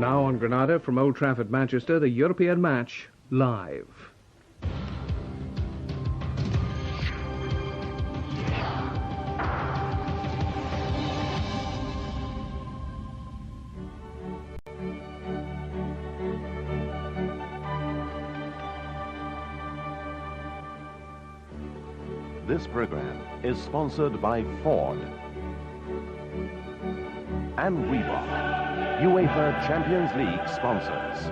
Now on Granada from Old Trafford, Manchester, the European match live. This program is sponsored by Ford and Reebok, UEFA Champions League sponsors.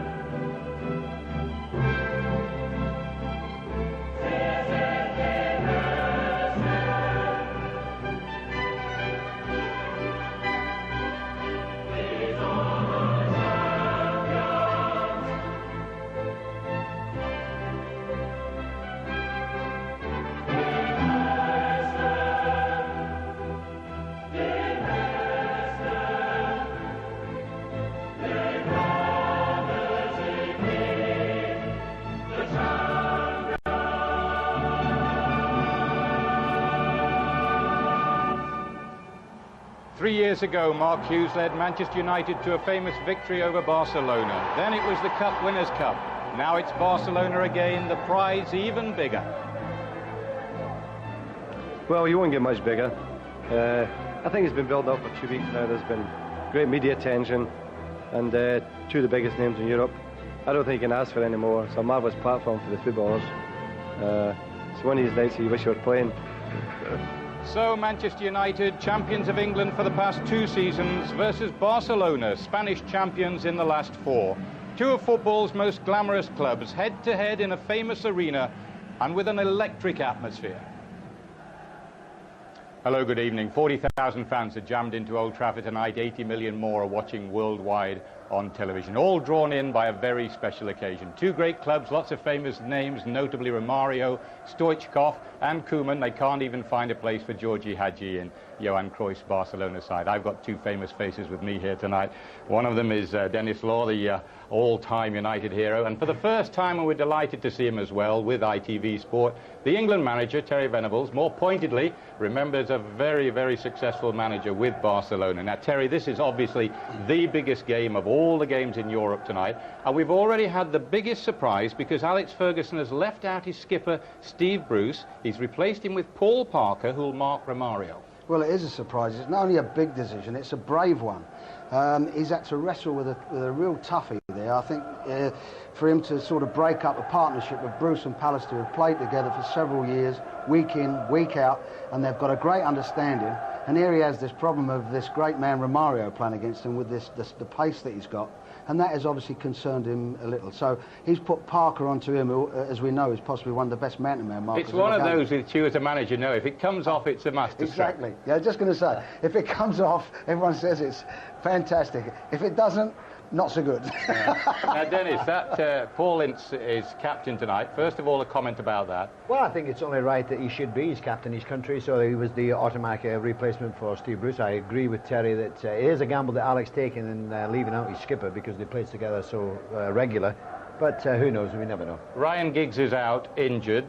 Three years ago, Mark Hughes led Manchester United to a famous victory over Barcelona. Then it was the Cup Winners' Cup. Now it's Barcelona again, the prize even bigger. Well, you won't get much bigger. I think it's been built up for 2 weeks now. There's been great media attention and two of the biggest names in Europe. I don't think you can ask for any more. It's a marvellous platform for the footballers. It's one of these nights you wish you were playing. So Manchester United, champions of England for the past 2 seasons, versus Barcelona, Spanish champions in the last 4. Two of football's most glamorous clubs, head-to-head in a famous arena and with an electric atmosphere. Hello, good evening. 40,000 fans are jammed into Old Trafford tonight. 80 million more are watching worldwide on television, all drawn in by a very special occasion. Two great clubs, lots of famous names, notably Romario, Stoichkov and Koeman. They can't even find a place for Georgie Hadji in Johan Cruyff's Barcelona side. I've got two famous faces with me here tonight. One of them is Dennis Law, the all-time United hero, and for the first time, and we're delighted to see him as well with ITV Sport, the England manager, Terry Venables, more pointedly remembered as a very, very successful manager with Barcelona. Now, Terry, this is obviously the biggest game of all the games in Europe tonight, and we've already had the biggest surprise because Alex Ferguson has left out his skipper, Steve Bruce. He's replaced him with Paul Parker, who'll mark Romario. Well, it is a surprise. It's not only a big decision, it's a brave one. He's had to wrestle with a real toughie there. I think for him to sort of break up a partnership with Bruce and Pallister, who have played together for several years, week in, week out, and they've got a great understanding. And here he has this problem of this great man Romario playing against him with the pace that he's got. And that has obviously concerned him a little. So he's put Parker onto him, who, as we know, is possibly one of the best man-to-man markers. It's one of those that you as a manager know, if it comes off, it's a master stroke. Exactly. Yeah, I was just going to say, if it comes off, everyone says it's fantastic. If it doesn't, not so good. Yeah. Now, Dennis, that Paul Ince is captain tonight. First of all, a comment about that. Well, I think it's only right that he should be. He's captain his country, so he was the automatic replacement for Steve Bruce. I agree with Terry that it is a gamble that Alex taken in leaving out his skipper because they played together so regular. But who knows? We never know. Ryan Giggs is out, injured.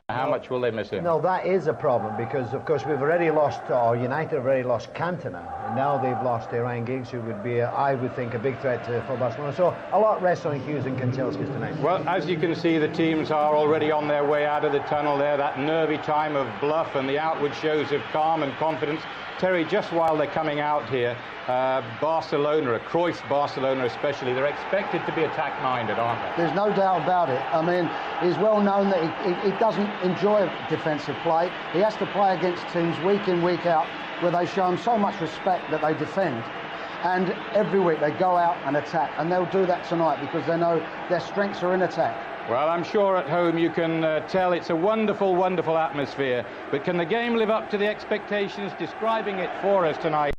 How much will they miss him? No, that is a problem because, of course, we've already lost, or United have already lost Cantona, and now they've lost Ryan Giggs, who would be, I would think, a big threat for Barcelona. So a lot rests on Hughes and Kantelskis tonight. Well, as you can see, the teams are already on their way out of the tunnel there. That nervy time of bluff and the outward shows of calm and confidence. Terry, just while they're coming out here, Barcelona, Cruyff's Barcelona especially, they're expected to be attack-minded, aren't they? There's no doubt about it. I mean, he's well known that he doesn't enjoy defensive play. He has to play against teams week in, week out, where they show him so much respect that they defend. And every week they go out and attack, and they'll do that tonight because they know their strengths are in attack. Well, I'm sure at home you can tell it's a wonderful, wonderful atmosphere. But can the game live up to the expectations? Describing it for us tonight,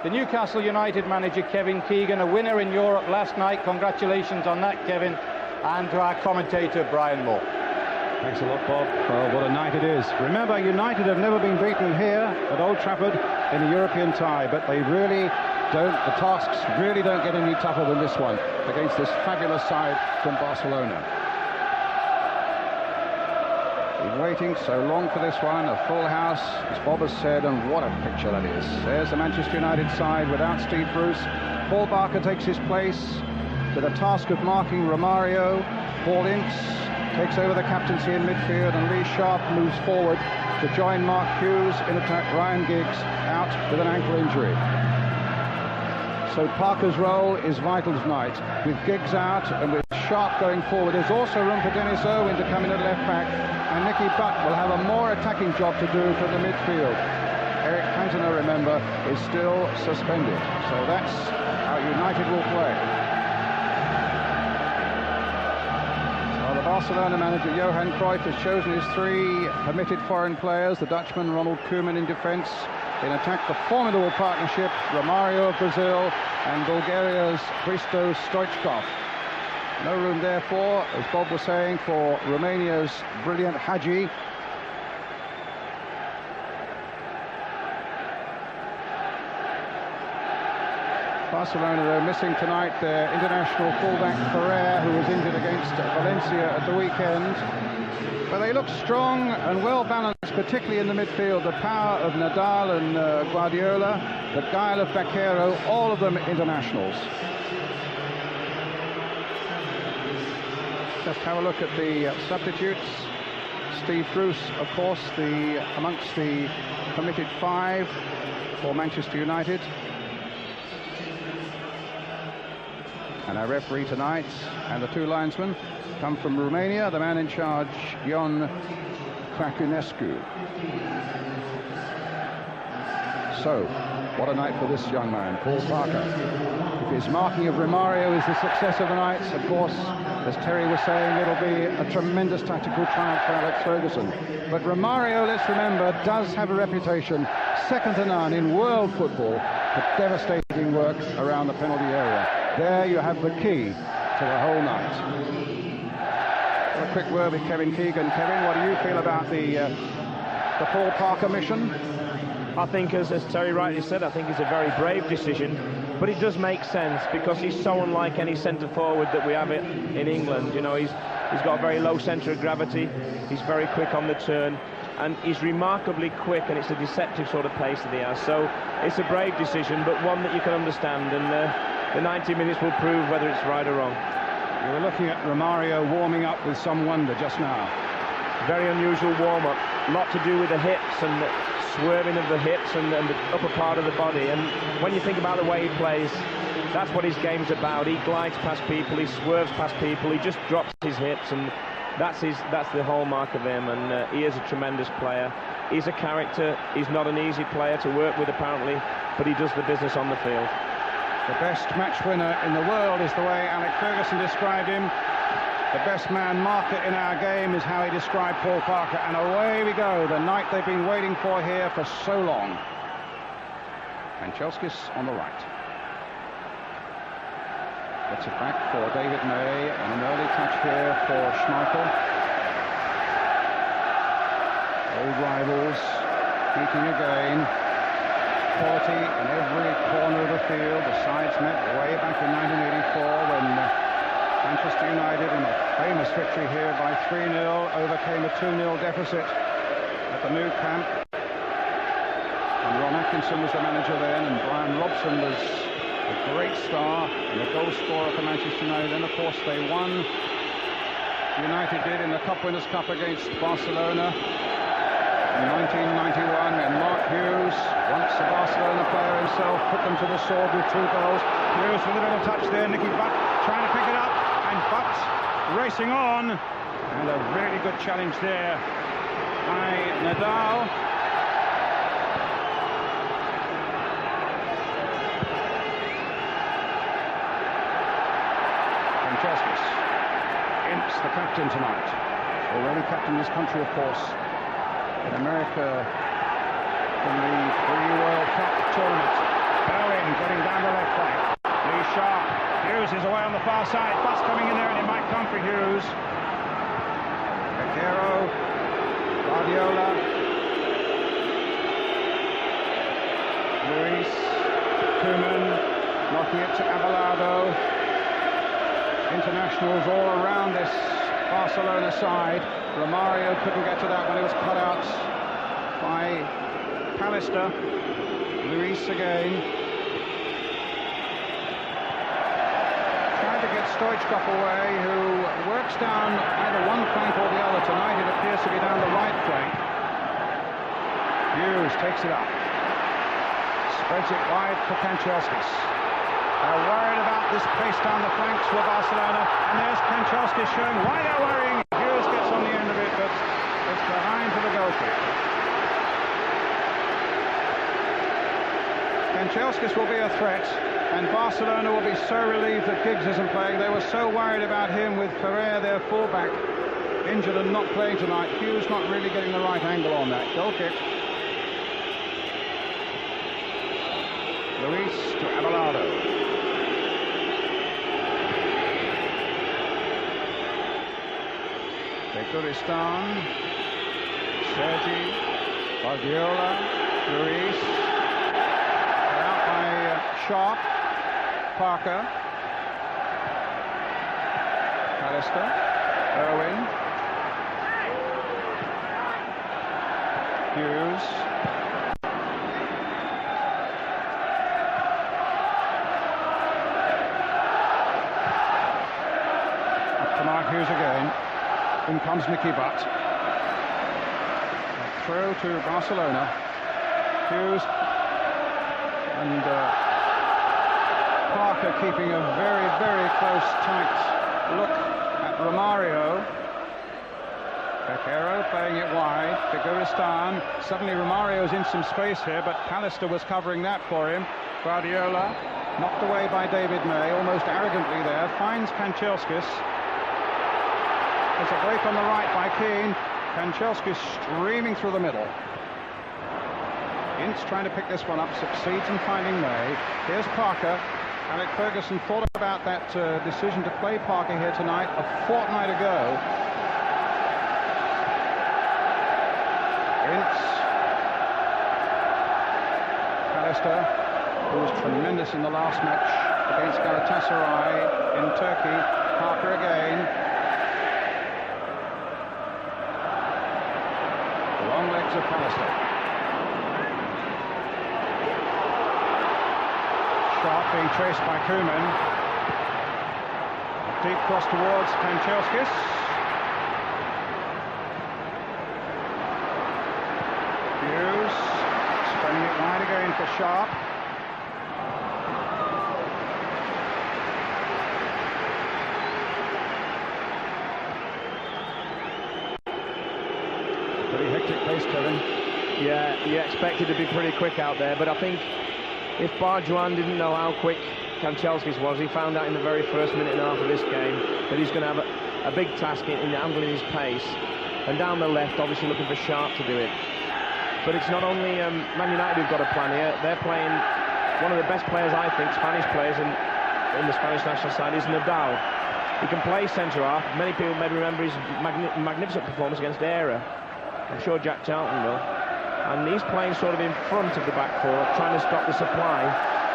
the Newcastle United manager, Kevin Keegan, a winner in Europe last night. Congratulations on that, Kevin. And to our commentator, Brian Moore. Thanks a lot, Bob. Oh, what a night it is. Remember, United have never been beaten here at Old Trafford in a European tie, but they really don't, the tasks really don't get any tougher than this one against this fabulous side from Barcelona. Been waiting so long for this one, a full house, as Bob has said, and what a picture that is. There's the Manchester United side without Steve Bruce. Paul Parker takes his place. with a task of marking Romario. Paul Ince takes over the captaincy in midfield, and Lee Sharp moves forward to join Mark Hughes in attack. Ryan Giggs out with an ankle injury. So Parker's role is vital tonight, with Giggs out and with Sharp going forward. There's also room for Dennis Irwin to come in at left back, and Nicky Butt will have a more attacking job to do from the midfield. Eric Cantona, remember, is still suspended, so that's how United will play. Well, the Barcelona manager Johan Cruyff has chosen his 3 permitted foreign players: the Dutchman Ronald Koeman in defence, in attack the formidable partnership Romario of Brazil and Bulgaria's Hristo Stoichkov. No room therefore, as Bob was saying, for Romania's brilliant Hagi. Barcelona, though, missing tonight their international fullback Ferrer, who was injured against Valencia at the weekend. But they look strong and well balanced, particularly in the midfield. The power of Nadal and Guardiola, the guile of Vaquero, all of them internationals. Just have a look at the substitutes. Steve Bruce, of course, amongst the permitted 5 for Manchester United. And our referee tonight and the 2 linesmen come from Romania. The man in charge, Ion Cracunescu. So, what a night for this young man, Paul Parker. If his marking of Romario is the success of the night, of course, as Terry was saying, it'll be a tremendous tactical triumph for Alex Ferguson. But Romario, let's remember, does have a reputation, second to none in world football, for devastating work around the penalty area. There you have the key to the whole night. A quick word with Kevin Keegan. Kevin, what do you feel about the Paul Parker mission? I think, as Terry rightly said, I think it's a very brave decision, but it does make sense because he's so unlike any centre forward that we have in England. You know, he's got a very low centre of gravity, he's very quick on the turn, and he's remarkably quick, and it's a deceptive sort of pace that he has. So it's a brave decision, but one that you can understand, and the 90 minutes will prove whether it's right or wrong. You were looking at Romario warming up with some wonder just now. Very unusual warm-up, a lot to do with the hips and the swerving of the hips and the upper part of the body. And when you think about the way he plays, that's what his game's about. He glides past people, he swerves past people, he just drops his hips, and that's the hallmark of him. And he is a tremendous player. He's a character. He's not an easy player to work with, apparently, but he does the business on the field. The best match winner in the world is the way Alex Ferguson described him. The best man marker in our game is how he described Paul Parker. And away we go, the night they've been waiting for here for so long. Kanchelskis on the right. Gets it back for David May, and an early touch here for Schmeichel. Old rivals meeting again. Quality in every corner of the field. The sides met way back in 1984 when Manchester United, in a famous victory here by 3-0, overcame a 2-0 deficit at the Nou Camp. And Ron Atkinson was the manager then, and Brian Robson was a great star and a goal scorer for Manchester United. And of course they won. United did in the Cup Winners' Cup against Barcelona in 1991, and Mark Hughes, once a Barcelona player himself, put them to the sword with 2 goals. Hughes with a little touch there, Nicky Butt trying to pick it up, and Butt racing on, and a really good challenge there by Nadal. Kanchelskis, Ince, the captain tonight, already captain this country, of course, in America in the World Cup tournament. Bowen getting down the left flank. Lee Sharp. Hughes is away on the far side. Bus coming in there, and it might come for Hughes. Vaquero. Guardiola. Luis. Koeman. Knocking it to Abelardo. Internationals all around this Barcelona side. Romario couldn't get to that when it was cut out by Pallister. Luis again. Tried to get gets Stoichkov away, who works down either one flank or the other. Tonight it appears to be down the right flank. Hughes takes it up. Spreads it wide for Kanchelskis. They're worried about this pace down the flanks for Barcelona. And there's Kanchelskis showing why they're worrying. Hughes gets on the end of it, but it's behind for the goal kick. Kanchelskis will be a threat, and Barcelona will be so relieved that Giggs isn't playing. They were so worried about him with Ferrer, their fullback, injured and not playing tonight. Hughes not really getting the right angle on that. Goal kick. Luis to Abelardo. Beguristan, Sergi, Guardiola, Luis. Out by Sharp, Parker, Pallister, Irwin, Hughes. Mark Hughes again. In comes Nicky Butt. A throw to Barcelona. Hughes and Parker keeping a very, very close, tight look at Romario. Becerro playing it wide. Beguristan. Suddenly Romario's in some space here, but Pallister was covering that for him. Guardiola knocked away by David May, almost arrogantly there. Finds Kanchelskis. There's a break on the right by Keane. Kanchelskis streaming through the middle. Ince trying to pick this one up, succeeds in finding May. Here's Parker. Alec Ferguson thought about that decision to play Parker here tonight a fortnight ago. Ince. Pallister, who was tremendous in the last match against Galatasaray in Turkey. Parker again. Long legs of Pallister. Sharp being traced by Koeman. Deep cross towards Kanchelskis. Hughes spreading it wide again for Sharp. Pretty hectic pace, Kevin. Yeah, you expected to be pretty quick out there, but I think if Barjuan didn't know how quick Kanchelskis was, he found out in the very first minute and a half of this game that he's going to have a big task in handling his pace. And down the left, obviously looking for Sharp to do it. But it's not only Man United who've got a plan here. They're playing one of the best players, I think, Spanish players in the Spanish national side is Nadal. He can play centre-half. Many people may remember his magnificent performance against Era. I'm sure Jack Charlton will. And he's playing sort of in front of the back four, trying to stop the supply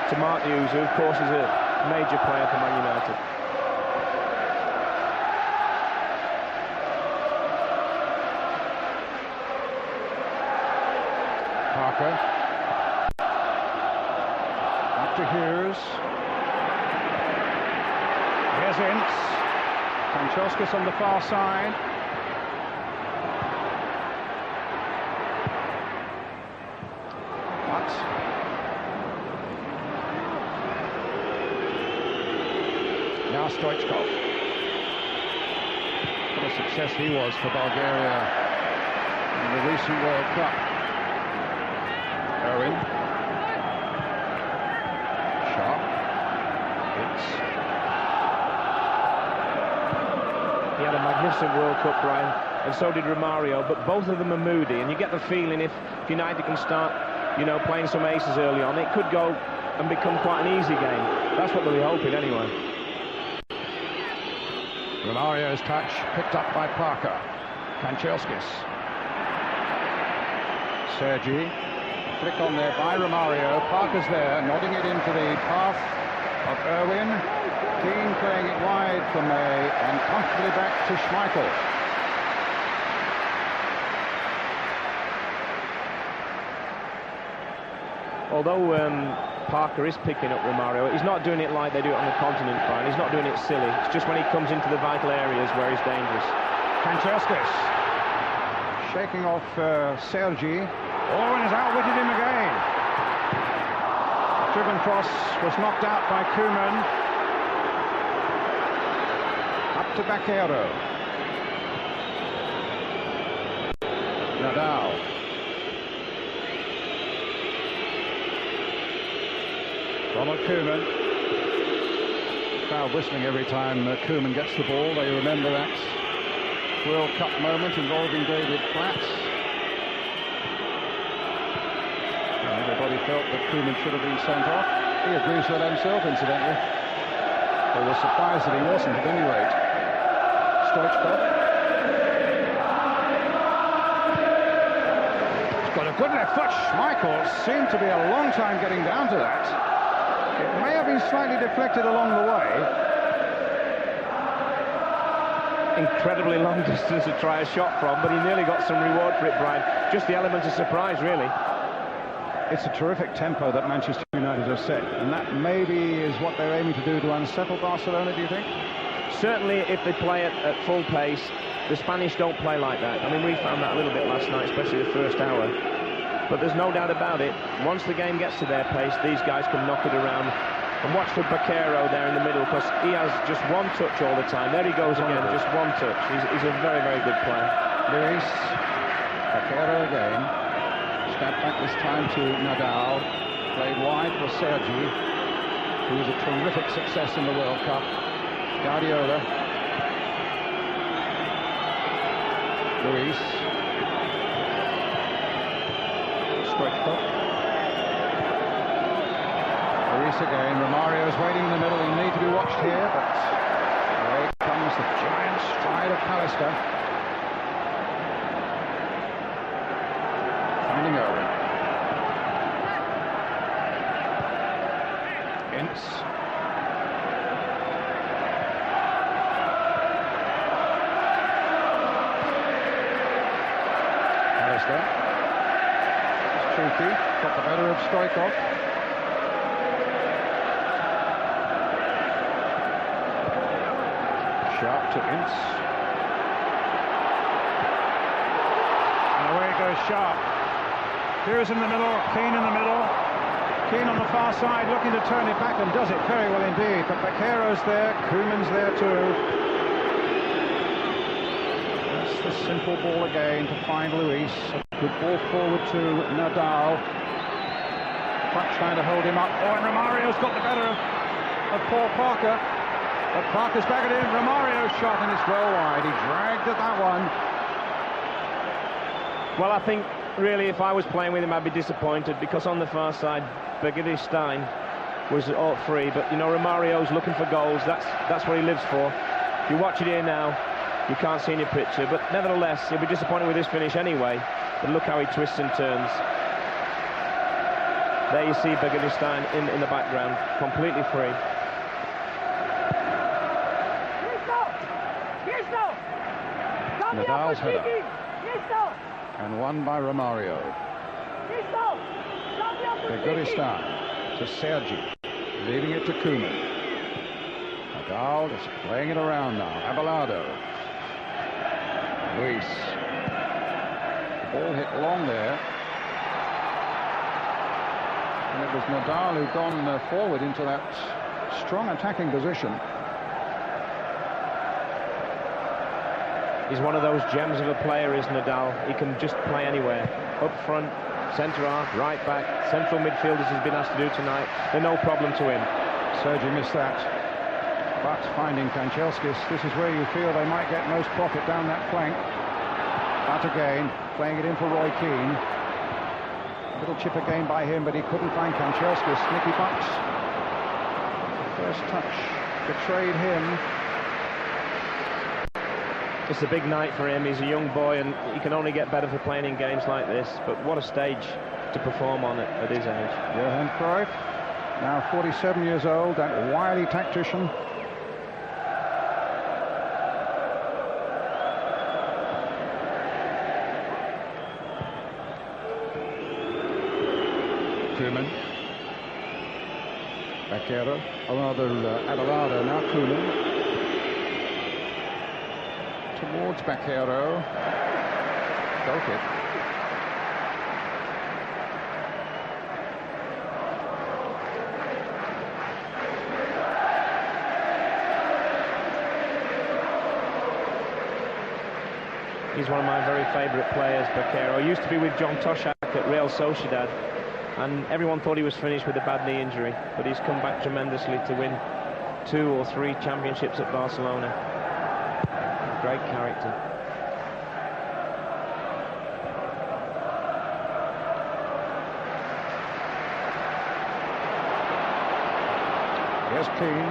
to Mark Hughes, who of course is a major player for Man United. Parker. Up to Hughes. Here's Ince. Kanchelskis on the far side. Now Stoichkov. What a success he was for Bulgaria in the recent World Cup. Owen. Sharp. Ince. He had a magnificent World Cup, Brian, and so did Romario, but both of them are moody, and you get the feeling if United can start, you know, playing some aces early on, it could go and become quite an easy game. That's what they'll be hoping anyway. Romario's touch picked up by Parker. Kanchelskis. Sergi. Flick on there by Romario. Parker's there, nodding it into the path of Irwin. Keane playing it wide for May, and comfortably back to Schmeichel. although Parker is picking up Romario, he's not doing it like they do it on the continent, Brian. He's not doing it silly. It's just when he comes into the vital areas where he's dangerous. Francescus shaking off Sergi. Oh, and has outwitted him again. Driven cross was knocked out by Koeman. Up to Baquero. Nadal. Ronald Koeman. Crowd whistling every time Koeman gets the ball. They remember that World Cup moment involving David Platt. And everybody felt that Koeman should have been sent off. He agrees with that himself, incidentally. They were surprised that he wasn't, at any rate. Stoichkov. He's got a good left foot. Schmeichel seemed to be a long time getting down to that. It may have been slightly deflected along the way. Incredibly long distance to try a shot from, but he nearly got some reward for it, Brian. Just the element of surprise, really. It's a terrific tempo that Manchester United have set, and that maybe is what they're aiming to do to unsettle Barcelona, do you think? Certainly, if they play at full pace, the Spanish don't play like that. I mean, we found that a little bit last night, especially the first hour. But there's no doubt about it, once the game gets to their pace, these guys can knock it around. And watch for Baquero there in the middle, because he has just one touch all the time. There he goes again, just one touch. He's a very, very good player. Luis, Baquero again. Step back this time to Nadal. Played wide for Sergi, who was a terrific success in the World Cup. Guardiola. Luis. Stoichkov. Luis again. Romario's waiting in the middle. He'll need to be watched here, but away comes the giant stride of Pallister. Finding Owen. Ince. Pallister. Tricky, got the better of Stoichkov. Sharp to Ince. And away goes Sharp. Here's in the middle, Keane in the middle. Keane on the far side looking to turn it back and does it very well indeed. But Baquero's there, Koeman's there too. That's the simple ball again to find Luis. Good ball forward to Nadal. Pratt trying to hold him up. Oh, and Romario's got the better of Paul Parker. But Parker's back it in. Romario's shot and it's well wide. He dragged at that one. Well, I think really if I was playing with him I'd be disappointed, because on the far side Bergidi Stein was all free, but you know, Romario's looking for goals. That's what he lives for. If you watch it here now, you can't see any picture, but nevertheless he'll be disappointed with this finish anyway. But look how he twists and turns. There you see Bergidi Stein in the background, completely free. Nadal's header. And won by Romario. Beguristan to Sergi, leaving it to Koeman. Nadal just playing it around now. Abelardo. Luis. The ball hit long there. And it was Nadal who'd gone forward into that strong attacking position. He's one of those gems of a player, is Nadal. He can just play anywhere. Up front, centre half, right back, central midfield, as he's been asked to do tonight. They're no problem to him. Sergi missed that. But finding Kanchelskis, this is where you feel they might get most profit down that flank. Out again, playing it in for Roy Keane. A little chip again by him, but he couldn't find Kanchelskis. Nicky Bucks. The first touch betrayed him. It's a big night for him. He's a young boy and he can only get better for playing in games like this. But what a stage to perform on at his age. Johan Cruyff, now 47 years old, that wily tactician. Koeman. Baquero, or rather Abelardo, now Koeman. Towards Baquero. Goal kick. He's one of my very favourite players, Baquero. Used to be with John Toshak at Real Sociedad, and everyone thought he was finished with a bad knee injury, but he's come back tremendously to win 2 or 3 championships at Barcelona. Great character. Here's Keane.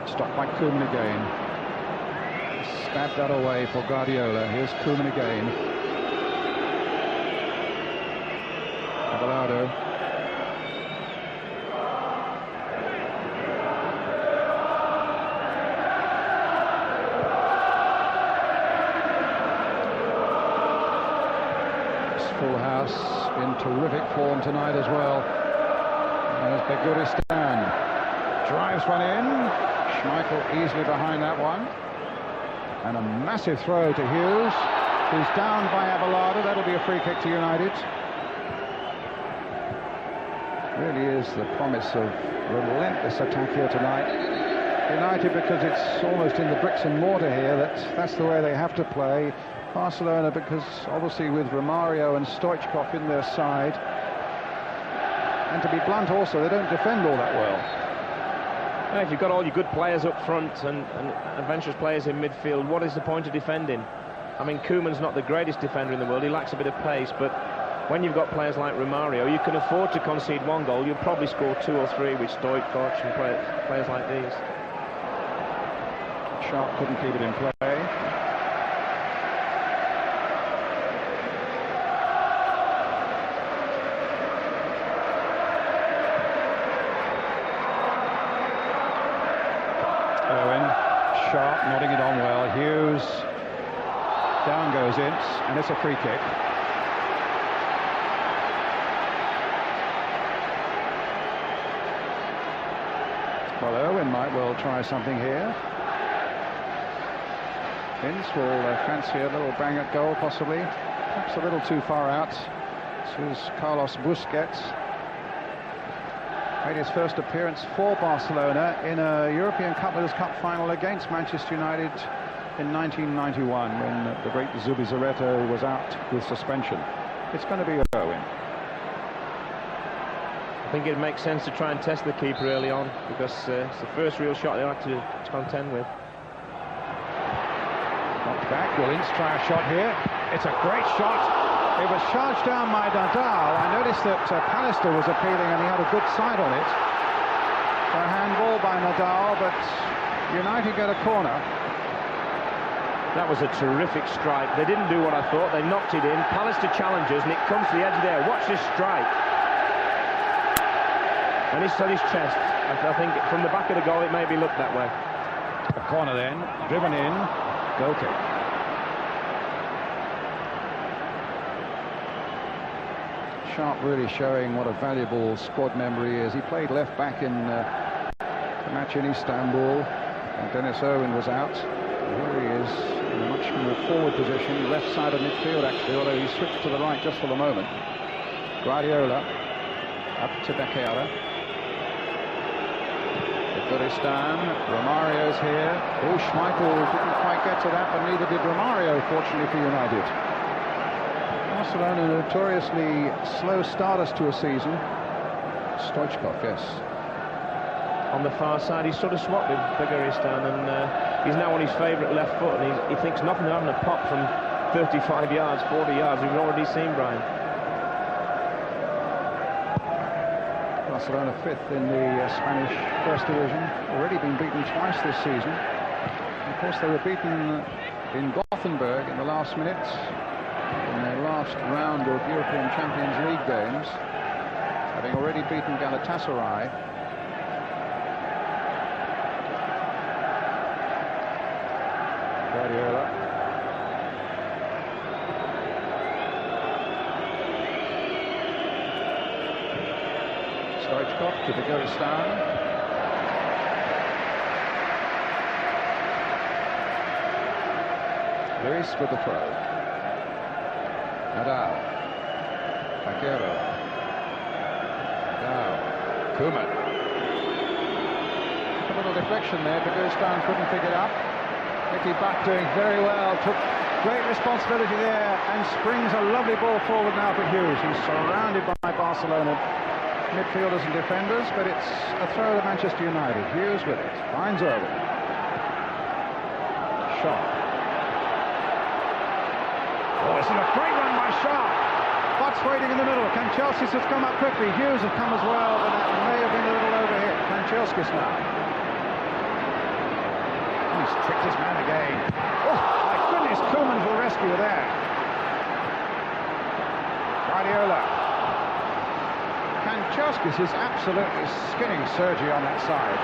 Stopped by Koeman again. Stabbed that away for Guardiola. Here's Koeman again. Abelardo. This full house in terrific form tonight as well. There's Beguristan. Drives one in. Schmeichel easily behind that one. And a massive throw to Hughes, who's down by Abelardo. That'll be a free kick to United. Really is the promise of relentless attack here tonight. United, because it's almost in the bricks and mortar here, that's the way they have to play. Barcelona, because obviously with Romario and Stoichkov in their side, and to be blunt also, they don't defend all that well. If you've got all your good players up front and adventurous players in midfield, what is the point of defending? I mean, Koeman's not the greatest defender in the world. He lacks a bit of pace, but when you've got players like Romario, you can afford to concede 1 goal. You'll probably score 2 or 3 with Stoichkov and players like these. Sharp couldn't keep it in play. Sharp nodding it on well. Hughes down goes Ince, and it's a free kick. Well, Owen might well try something here. Ince will fancy a little bang at goal, possibly. Perhaps a little too far out. This is Carlos Busquets. Made his first appearance for Barcelona in a European Winners' Cup final against Manchester United in 1991, when the great Zubizarreta was out with suspension. It's going to be Owen. I think it makes sense to try and test the keeper early on, because it's the first real shot they'll have to contend with. Knocked back. Will Ince try a shot here? It's a great shot. It was charged down by Nadal. I noticed that Pallister was appealing, and he had a good side on it. A handball by Nadal, but United get a corner. That was a terrific strike. They didn't do what I thought. They knocked it in. Pallister challenges, and it comes to the edge there. Watch this strike. And it's on his chest. I think from the back of the goal, it maybe looked that way. A corner then, driven in, goal kick. Sharp really showing what a valuable squad member he is. He played left back in the match in Istanbul, and Dennis Irwin was out. Here he is in a much more forward position, left side of midfield actually, although he switched to the right just for the moment. Guardiola up to Baquero. Beguristan, Romario's here. Oh, Schmeichel didn't quite get to that, but neither did Romario, fortunately for United. Barcelona notoriously slow starters to a season. Stoichkov, yes. On the far side, he's sort of swapped with Beguristan, and he's now on his favourite left foot, and he thinks nothing of having a pop from 35 yards, 40 yards. We've already seen Brian. Barcelona 5th in the Spanish First Division, already been beaten twice this season. Of course, they were beaten in Gothenburg in the last minutes in their last round of European Champions League games, having already beaten Galatasaray. Guardiola. Stoichkov to Dagestan. Luis with the throw. Nadal. Vaquero. Nadal. Koeman. A little deflection there. Dagestan couldn't pick it up. Mickey Butt doing very well. Took great responsibility there and springs a lovely ball forward now for Hughes. He's surrounded by Barcelona midfielders and defenders, but it's a throw to Manchester United. Hughes with it. Finds Irwin. Sharp. Oh, this is a great run by Sharp. Butt's waiting in the middle. Kanchelskis has come up quickly. Hughes has come as well, but that may have been a little overhit. Kanchelskis now. He's tricked his man again. Oh, my goodness, Koeman to the rescue there. Guardiola. Kanchelskis is absolutely skinning Sergi on that side.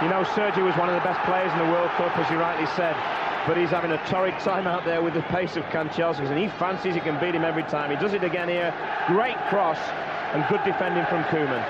You know, Sergi was one of the best players in the World Cup, as you rightly said, but he's having a torrid time out there with the pace of Kanchelskis, and he fancies he can beat him every time. He does it again here. Great cross and good defending from Koeman.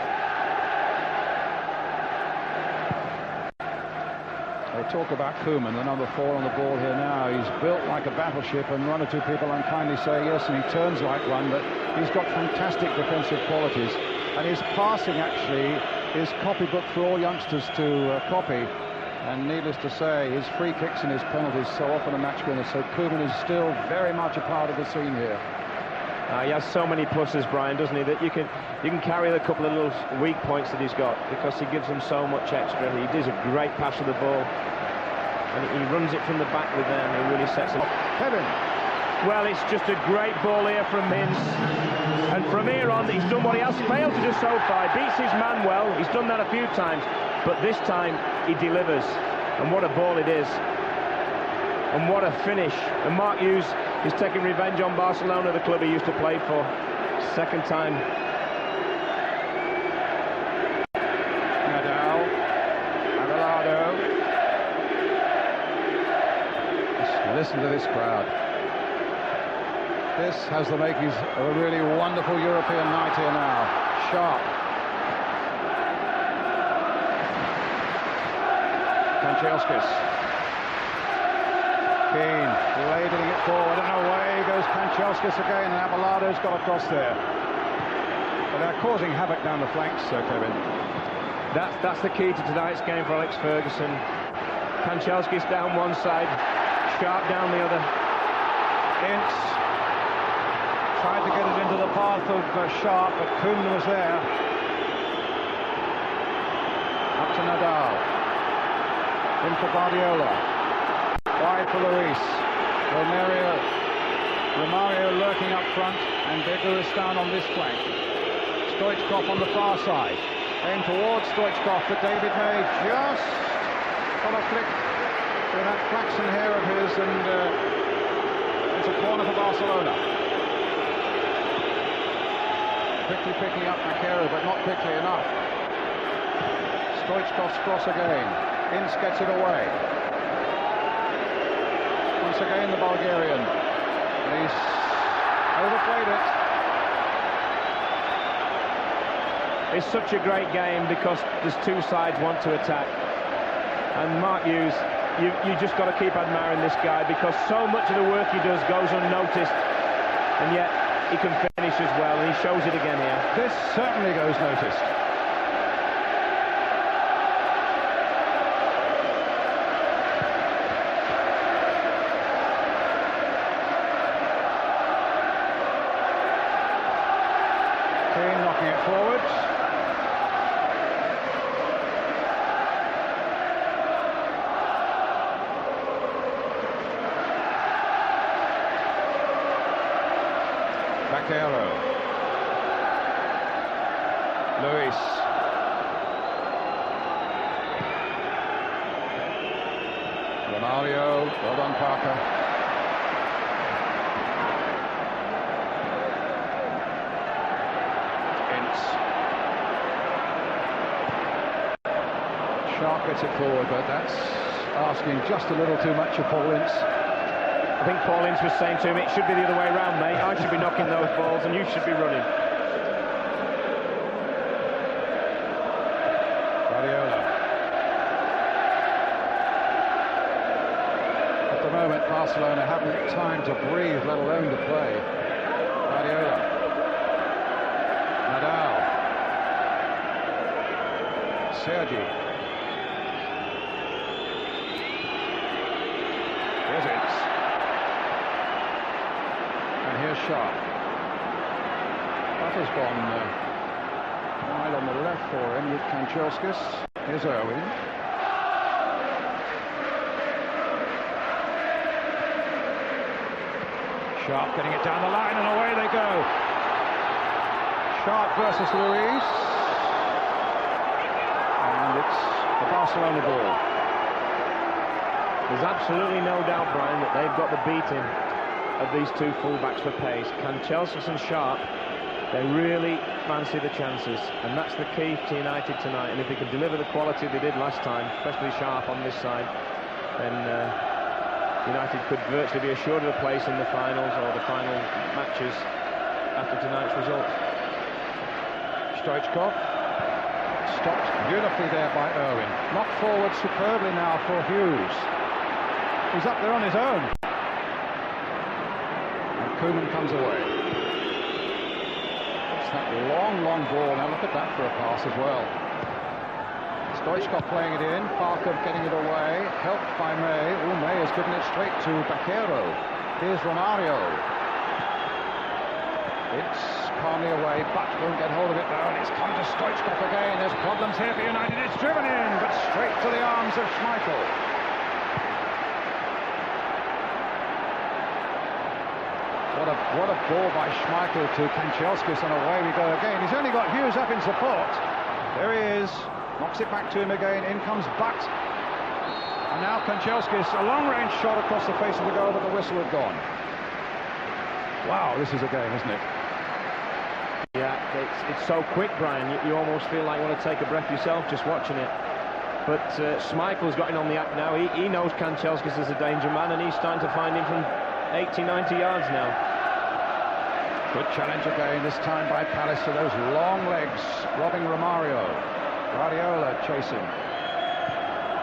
They talk about Koeman, the number 4 on the ball here now. He's built like a battleship, and one or two people unkindly say yes, and he turns like one, but he's got fantastic defensive qualities, and his passing actually is copybook for all youngsters to copy. And needless to say, his free kicks and his penalties so often a match winner. So Koeman is still very much a part of the scene here. He has so many pluses, Brian, doesn't he, that you can carry the couple of little weak points that he's got, because he gives them so much extra. He does a great pass of the ball, and he runs it from the back with them. He really sets it up. Kevin. Well, it's just a great ball here from Mins, and from here on, he's done what he has failed to do so far. He beats his man well. He's done that a few times, but this time he delivers, and what a ball it is, and what a finish. And Mark Hughes is taking revenge on Barcelona, the club he used to play for. Second time. Nadal. Aguilado. Listen to this crowd. This has the makings of a really wonderful European night here now. Sharp. Kanchelskis. Keane ladling it forward, and away goes Kanchelskis again, and Abelardo's got across there. But they're causing havoc down the flanks, Kevin. That's the key to tonight's game for Alex Ferguson. Kanchelskis down one side, Sharp down the other. Ince tried to get it into the path of Sharp, but Koeman was there. Up to Nadal. In for Guardiola. Wide for Luis. Romario lurking up front, and Dagestan on this flank. Stoichkov on the far side. Aimed towards Stoichkov, but David May just got a flick with that flaxen hair of his, and it's a corner for Barcelona. Quickly picking up Vaquero, but not quickly enough. Stoichkov's cross again. Ince gets it away. Once again the Bulgarian. And he's overplayed it. It's such a great game because there's two sides want to attack. And Mark Hughes, you just got to keep admiring this guy, because so much of the work he does goes unnoticed, and yet he can finish as well, and he shows it again here. This certainly goes noticed. Keane knocking it forward. Vaquero. Luis. Romario. Well done, Parker. Ince. Sharp gets it forward, but that's asking just a little too much of Paul Ince. I think Paul Ince was saying to him, it should be the other way around, mate. I should be knocking those balls and you should be running. Barcelona haven't time to breathe, let alone to play. Guardiola. Nadal. Sergi. Here's it. And here's Sharp. That has gone wide on the left for him with Kanchelskis. Here's Irwin. Sharp getting it down the line, and away they go. Sharp versus Luis. And it's the Barcelona ball. There's absolutely no doubt, Brian, that they've got the beating of these two fullbacks for pace. Kanchelskis and Sharp, they really fancy the chances, and that's the key to United tonight. And if they can deliver the quality they did last time, especially Sharp on this side, then United could virtually be assured of a place in the finals or the final matches after tonight's result. Stoichkov stopped beautifully there by Irwin. Knocked forward superbly now for Hughes. He's up there on his own. And Koeman comes away. It's that long ball. Now look at that for a pass as well. Stoichkov playing it in, Parker getting it away, helped by May. Oh, May has given it straight to Baquero. Here's Romario. It's calmly away, but won't get hold of it now, and it's come to Stoichkov again. There's problems here for United. It's driven in, but straight to the arms of Schmeichel. What a ball by Schmeichel to Kanchelskis, and away we go again. He's only got Hughes up in support. There he is. Knocks it back to him again. In comes Butt. And now Kanchelskis, a long-range shot across the face of the goal, but the whistle had gone. Wow, this is a game, isn't it? Yeah, it's so quick, Brian. You almost feel like you want to take a breath yourself just watching it. But Schmeichel's got him on the act now. He knows Kanchelskis is a danger man, and he's starting to find him from 80, 90 yards now. Good challenge again, this time by Palace to those long legs, robbing Romario. Guardiola chasing.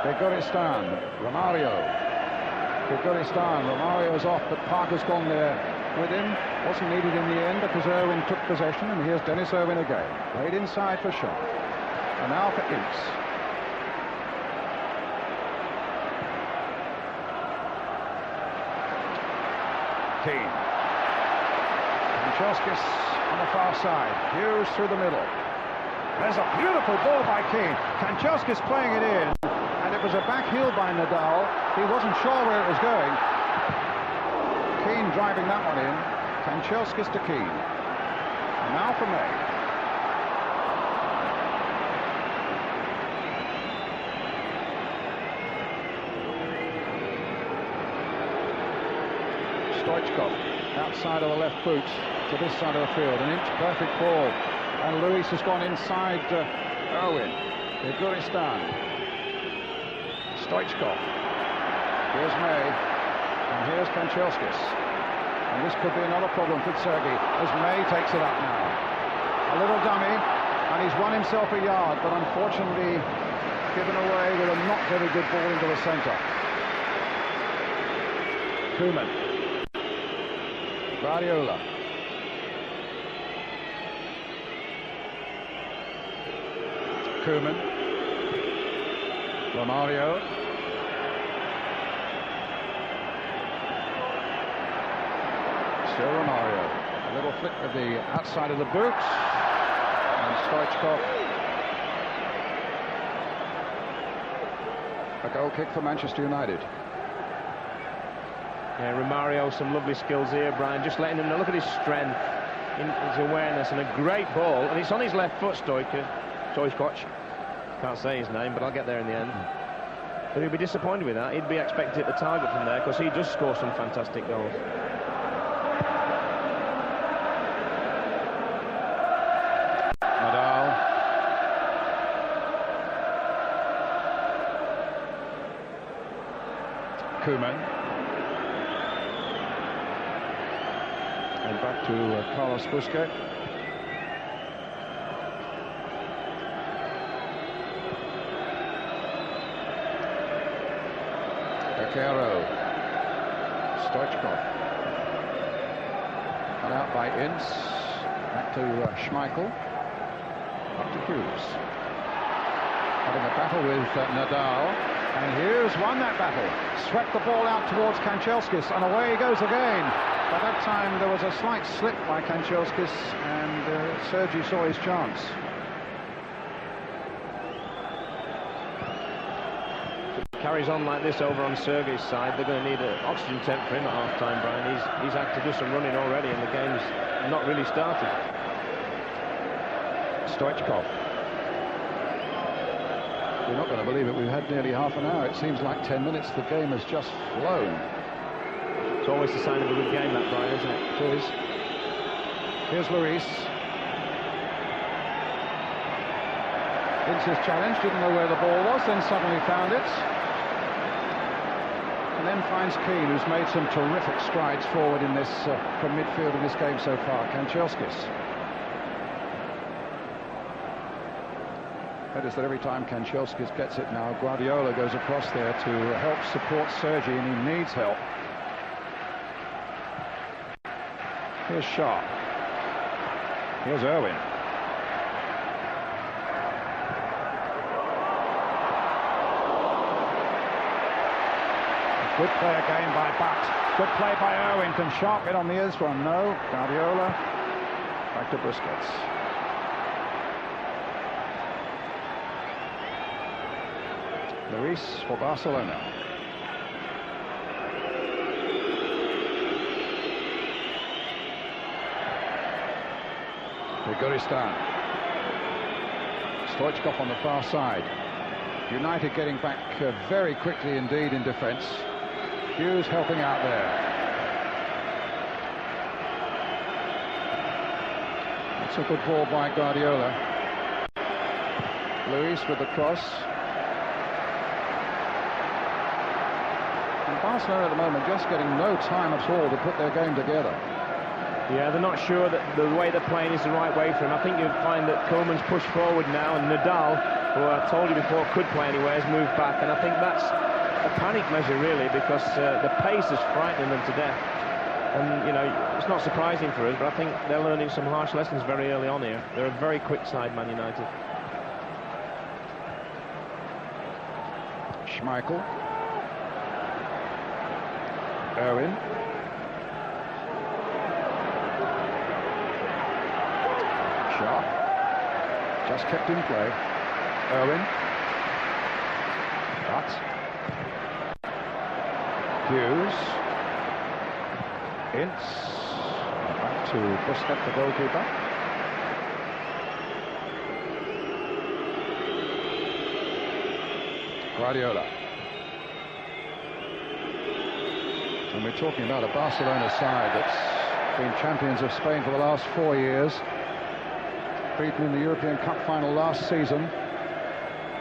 Beguristan, Romario. Beguristan, Romario's off, but Parker's gone there with him. Wasn't needed in the end because Irwin took possession, and here's Dennis Irwin again. Played inside for Shaw. And now for Ince. Keane. Kanchelskis on the far side. Hughes through the middle. There's a beautiful ball by Keane. Kanchelskis playing it in, and it was a back heel by Nadal. He wasn't sure where it was going. Keane driving that one in. Kanchelskis to Keane. And now for May. Stoichkov, outside of the left boot to this side of the field. An inch perfect ball. And Luis has gone inside Irwin. Beguristan. Stoichkov. Here's May. And here's Kanchelskis. And this could be another problem for Sergi as May takes it up now. A little dummy, and he's won himself a yard, but unfortunately given away with a not very good ball into the centre. Koeman. Guardiola. Koeman. Romario. Still Romario. A little flick of the outside of the boot. And Stoichkov. A goal kick for Manchester United. Yeah, Romario, some lovely skills here, Brian. Just letting him know. Look at his strength, his awareness, and a great ball. And it's on his left foot, Stoichkov. Can't say his name, but I'll get there in the end. But he'd be disappointed with that. He'd be expected to hit the target from there, because he does score some fantastic goals. Nadal. Koeman. And back to Carlos Busquets. Baquero. Stoichkov. Cut out by Ince. Back to Schmeichel. Up to Hughes. Having a battle with Nadal. And Hughes won that battle. Swept the ball out towards Kanchelskis, and away he goes again. By that time there was a slight slip by Kanchelskis, and Sergi saw his chance. Carries on like this over on Sergei's side, they're going to need an oxygen tent for him at half-time, Brian. He's had to do some running already, and the game's not really started. Stoichkov. You're not going to believe it, we've had nearly half an hour. It seems like 10 minutes. The game has just flown. It's always a sign of a good game, that, Brian, isn't it? It is. Here's Luis. Ince's challenge, didn't know where the ball was, then suddenly found it. And then finds Keane, who's made some terrific strides forward in this from midfield in this game so far. Kanchelskis. Notice that every time Kanchelskis gets it now, Guardiola goes across there to help support Sergi, and he needs help. Here's Sharp. Here's Irwin. Good play again by Butt. Good play by Irwin. Can Sharp get on the ears one? No. Guardiola. Back to Busquets. Luis for Barcelona. Guristan. Stoichkov on the far side. United getting back very quickly indeed in defence. Hughes helping out there. That's a good ball by Guardiola. Luis with the cross. And Barcelona at the moment just getting no time at all to put their game together. Yeah, they're not sure that the way they're playing is the right way for him. I think you'd find that Koeman's pushed forward now, and Nadal, who I told you before could play anywhere, has moved back, and I think that's a panic measure really, because the pace is frightening them to death. And you know, it's not surprising for us, but I think they're learning some harsh lessons very early on here. They're a very quick side, Man United. Schmeichel. Irwin. Sharp. Just kept in play. Irwin. But Hughes. Ince. Back to Busquets, the goalkeeper. Guardiola. And we're talking about a Barcelona side that's been champions of Spain for the last 4 years. Beaten in the European Cup final last season.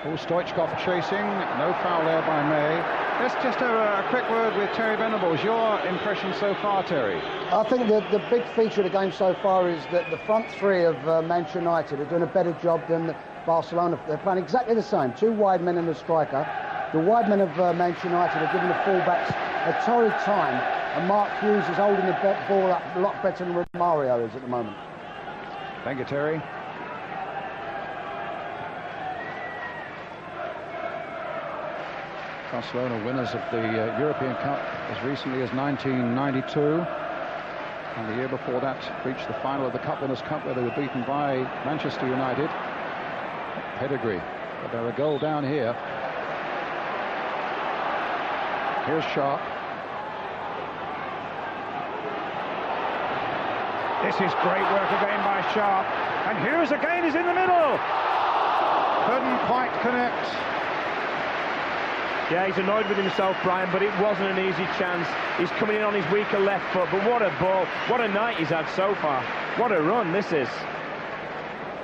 Oh, Stoichkov chasing, no foul there by May. Let's just have a quick word with Terry Venables. Your impression so far, Terry? I think the big feature of the game so far is that the front three of Manchester United are doing a better job than Barcelona. They're playing exactly the same. Two wide men and a striker. The wide men of Manchester United are giving the fullbacks a torrid time, and Mark Hughes is holding the ball up a lot better than Romario is at the moment. Thank you, Terry. Barcelona winners of the European Cup as recently as 1992, and the year before that reached the final of the Cup Winners' Cup, where they were beaten by Manchester United. Pedigree, but they're a goal down here. Here's Sharp. This is great work again by Sharp, and Hughes again is in the middle. Couldn't quite connect. Yeah, he's annoyed with himself, Brian, but it wasn't an easy chance. He's coming in on his weaker left foot, but what a ball. What a night he's had so far. What a run this is.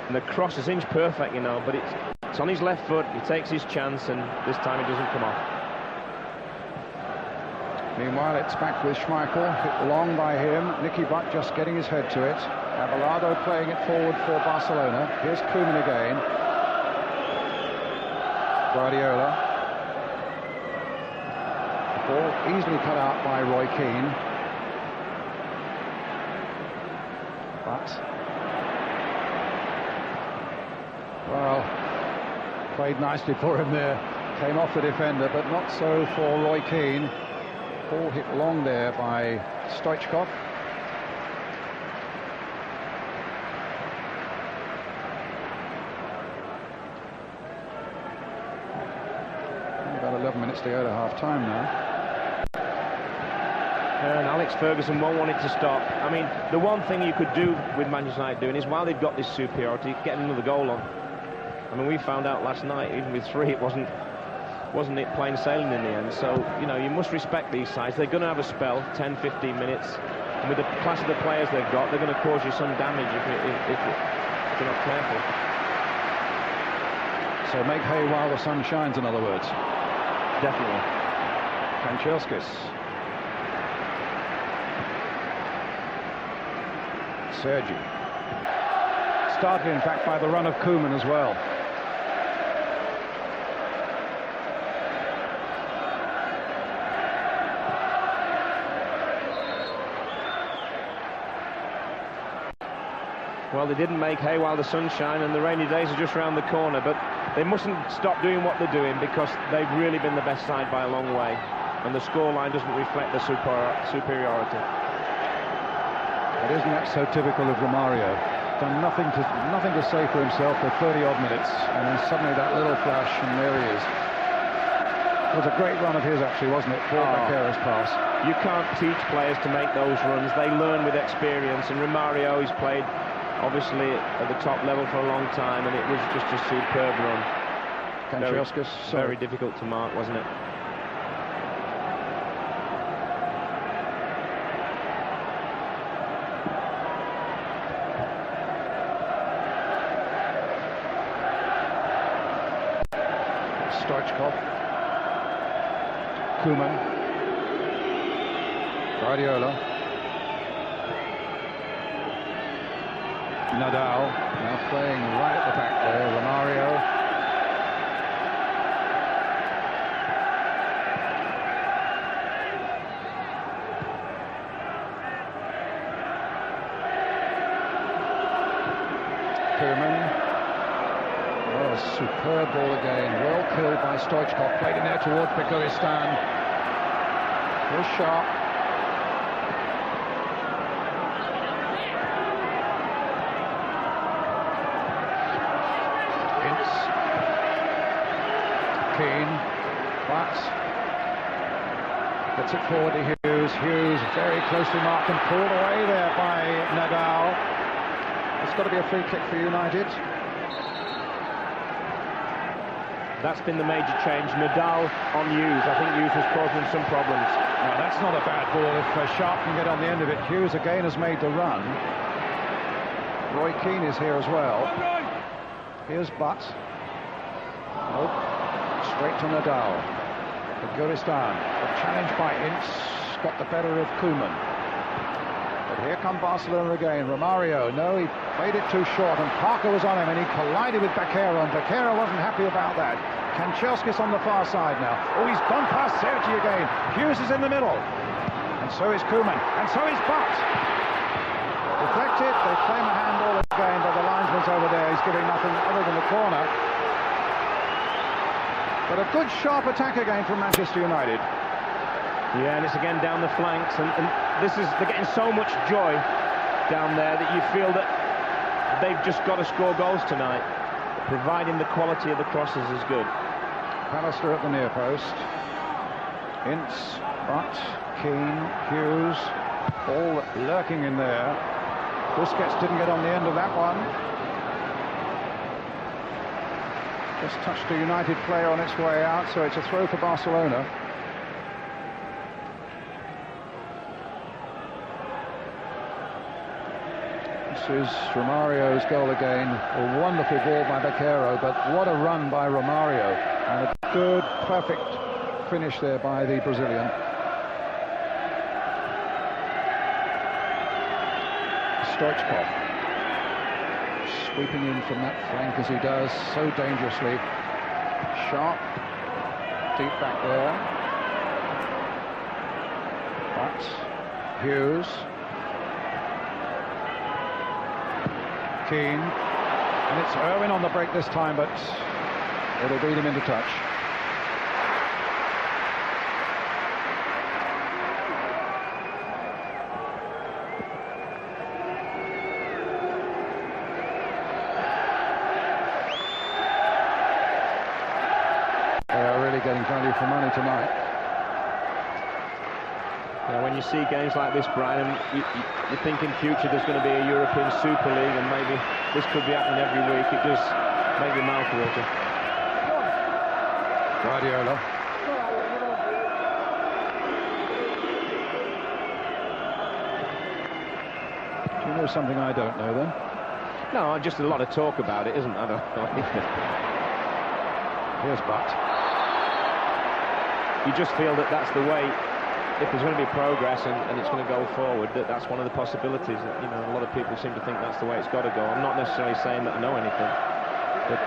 And the cross is inch perfect, you know, but it's on his left foot. He takes his chance, and this time it doesn't come off. Meanwhile, it's back with Schmeichel, hit long by him. Nicky Butt just getting his head to it. Abelardo playing it forward for Barcelona. Here's Koeman again. Guardiola. Ball easily cut out by Roy Keane. But, well, played nicely for him there. Came off the defender, but not so for Roy Keane. Ball hit long there by Stoichkov. About 11 minutes to go to half-time now. And Alex Ferguson won't want it to stop. I mean, the one thing you could do with Manchester United doing is, while they've got this superiority, getting another goal on. I mean, we found out last night, even with 3, it wasn't it plain sailing in the end. So, you know, you must respect these sides. They're going to have a spell, 10, 15 minutes. And with the class of the players they've got, they're going to cause you some damage if you're not careful. So make hay while the sun shines, in other words. Definitely. Kanchelskis. Sergi. Started, in fact, by the run of Koeman as well. Well, they didn't make hay while the sun shine, and the rainy days are just around the corner, but they mustn't stop doing what they're doing, because they've really been the best side by a long way, and the scoreline doesn't reflect the superiority. But isn't that so typical of Romario? Done nothing to say for himself for 30-odd minutes, and then suddenly that little flash, and there he is. It was a great run of his, actually, wasn't it? For Baquera's pass. You can't teach players to make those runs. They learn with experience, and Romario, he's played obviously at the top level for a long time, and it was just a superb run. Kanchelskis, very difficult to mark, wasn't it? Stoichkov, Koeman, Guardiola, Nadal, now playing right at the back there, Romario. Koeman. Oh, superb ball again, well killed by Stoichkov, played in there towards Begulistan. Was sharp. Ince. Keane. But gets it forward to Hughes. Hughes very closely marked and pulled away there by Nadal. It's got to be a free kick for United. That's been the major change. Nadal on Hughes. I think Hughes was causing him some problems. No, that's not a bad ball if Sharp can get on the end of it. Hughes again has made the run. Roy Keane is here as well. Here's Butt. Nope. Straight to Nadal. Begulistan. A challenge by Ince. Got the better of Koeman. But here come Barcelona again. Romario. No, he played it too short, and Parker was on him, and he collided with Baquera, and Baquera wasn't happy about that. Kanchelskis on the far side now. Oh, he's gone past Sergi again. Hughes is in the middle, and so is Koeman, and so is Butt. Deflected. They claim a handball again, but the linesman's over there. He's giving nothing other than the corner. But a good sharp attack again from Manchester United. Yeah, and it's again down the flanks, and they're getting so much joy down there that you feel that they've just got to score goals tonight, providing the quality of the crosses is good. Pallister at the near post. Ince, Butt, Keane, Hughes, all lurking in there. Busquets didn't get on the end of that one. Just touched a United player on its way out, so it's a throw for Barcelona. This is Romario's goal again. A wonderful ball by Baquero, but what a run by Romario. And a good, perfect finish there by the Brazilian. Stoichkov. Sweeping in from that flank as he does, so dangerously. Sharp. Deep back there. But Hughes. Keane. And it's Irwin on the break this time, but it'll beat him into touch. Getting value for money tonight. When you see games like this, Brian, you think in future there's going to be a European Super League, and maybe this could be happening every week. It does make your mouth water. Guardiola. Do you know something I don't know then? No, just a lot of talk about it, isn't there? Here's Butt. You just feel that that's the way, if there's going to be progress and it's going to go forward, that's one of the possibilities. You know, a lot of people seem to think that's the way it's got to go. I'm not necessarily saying that I know anything, but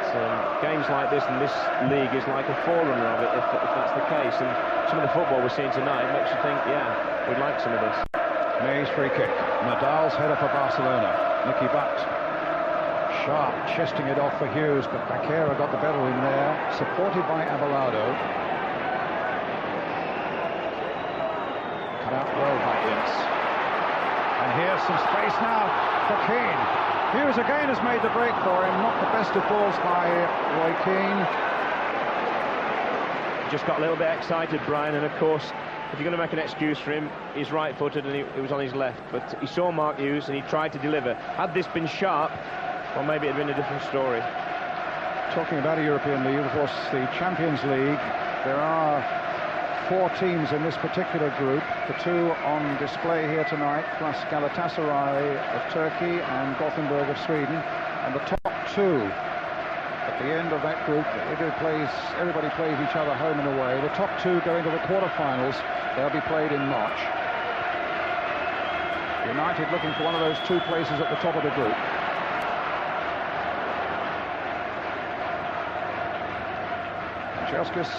games like this and this league is like a forerunner of it, if that's the case. And some of the football we're seeing tonight makes you think, yeah, we'd like some of this. May's free kick. Nadal's header for Barcelona. Nicky Butt. Sharp chesting it off for Hughes, but Bakera got the better of him there, supported by Abelardo. Cut out well by Ince. And here's some space now for Keane. Hughes again has made the break for him. Not the best of balls by Roy Keane. Just got a little bit excited, Brian, and of course, if you're going to make an excuse for him, he's right-footed and he was on his left. But he saw Mark Hughes and he tried to deliver. Had this been sharp, well, maybe it'd been a different story. Talking about a European League, of course, the Champions League, there are 4 teams in this particular group, the 2 on display here tonight, plus Galatasaray of Turkey and Gothenburg of Sweden, and the top 2 at the end of that group. Everybody plays each other home and away. The top 2 go into the quarterfinals. They'll be played in March. United looking for one of those 2 places at the top of the group. Chelskis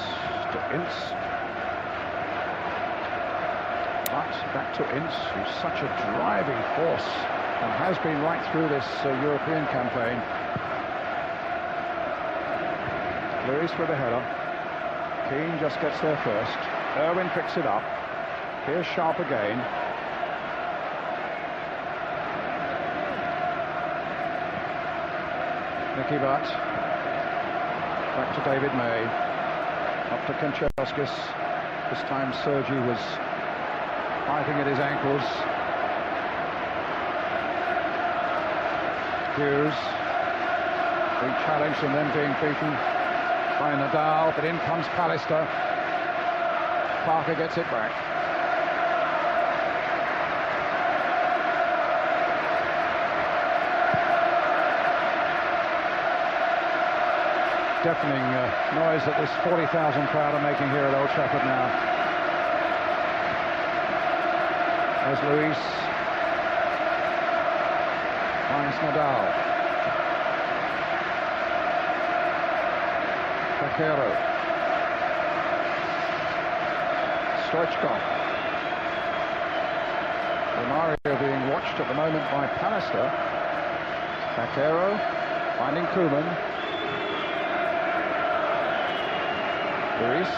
to Ince. Back to Ince, who's such a driving force and has been right through this European campaign. Lewis with a header. Keane just gets there first. Irwin picks it up. Here's Sharp again. Nicky Butt. Back to David May. Up to Kanchelskis. This time Sergi was fighting at his ankles. Hughes being challenged and then being beaten by Nadal, but in comes Pallister. Parker gets it back. Deafening noise that this 40,000 crowd are making here at Old Trafford now. As Luis finds Nadal. Bakero. Stoichkov. Romario being watched at the moment by Pallister. Bakero finding Koeman. Luis.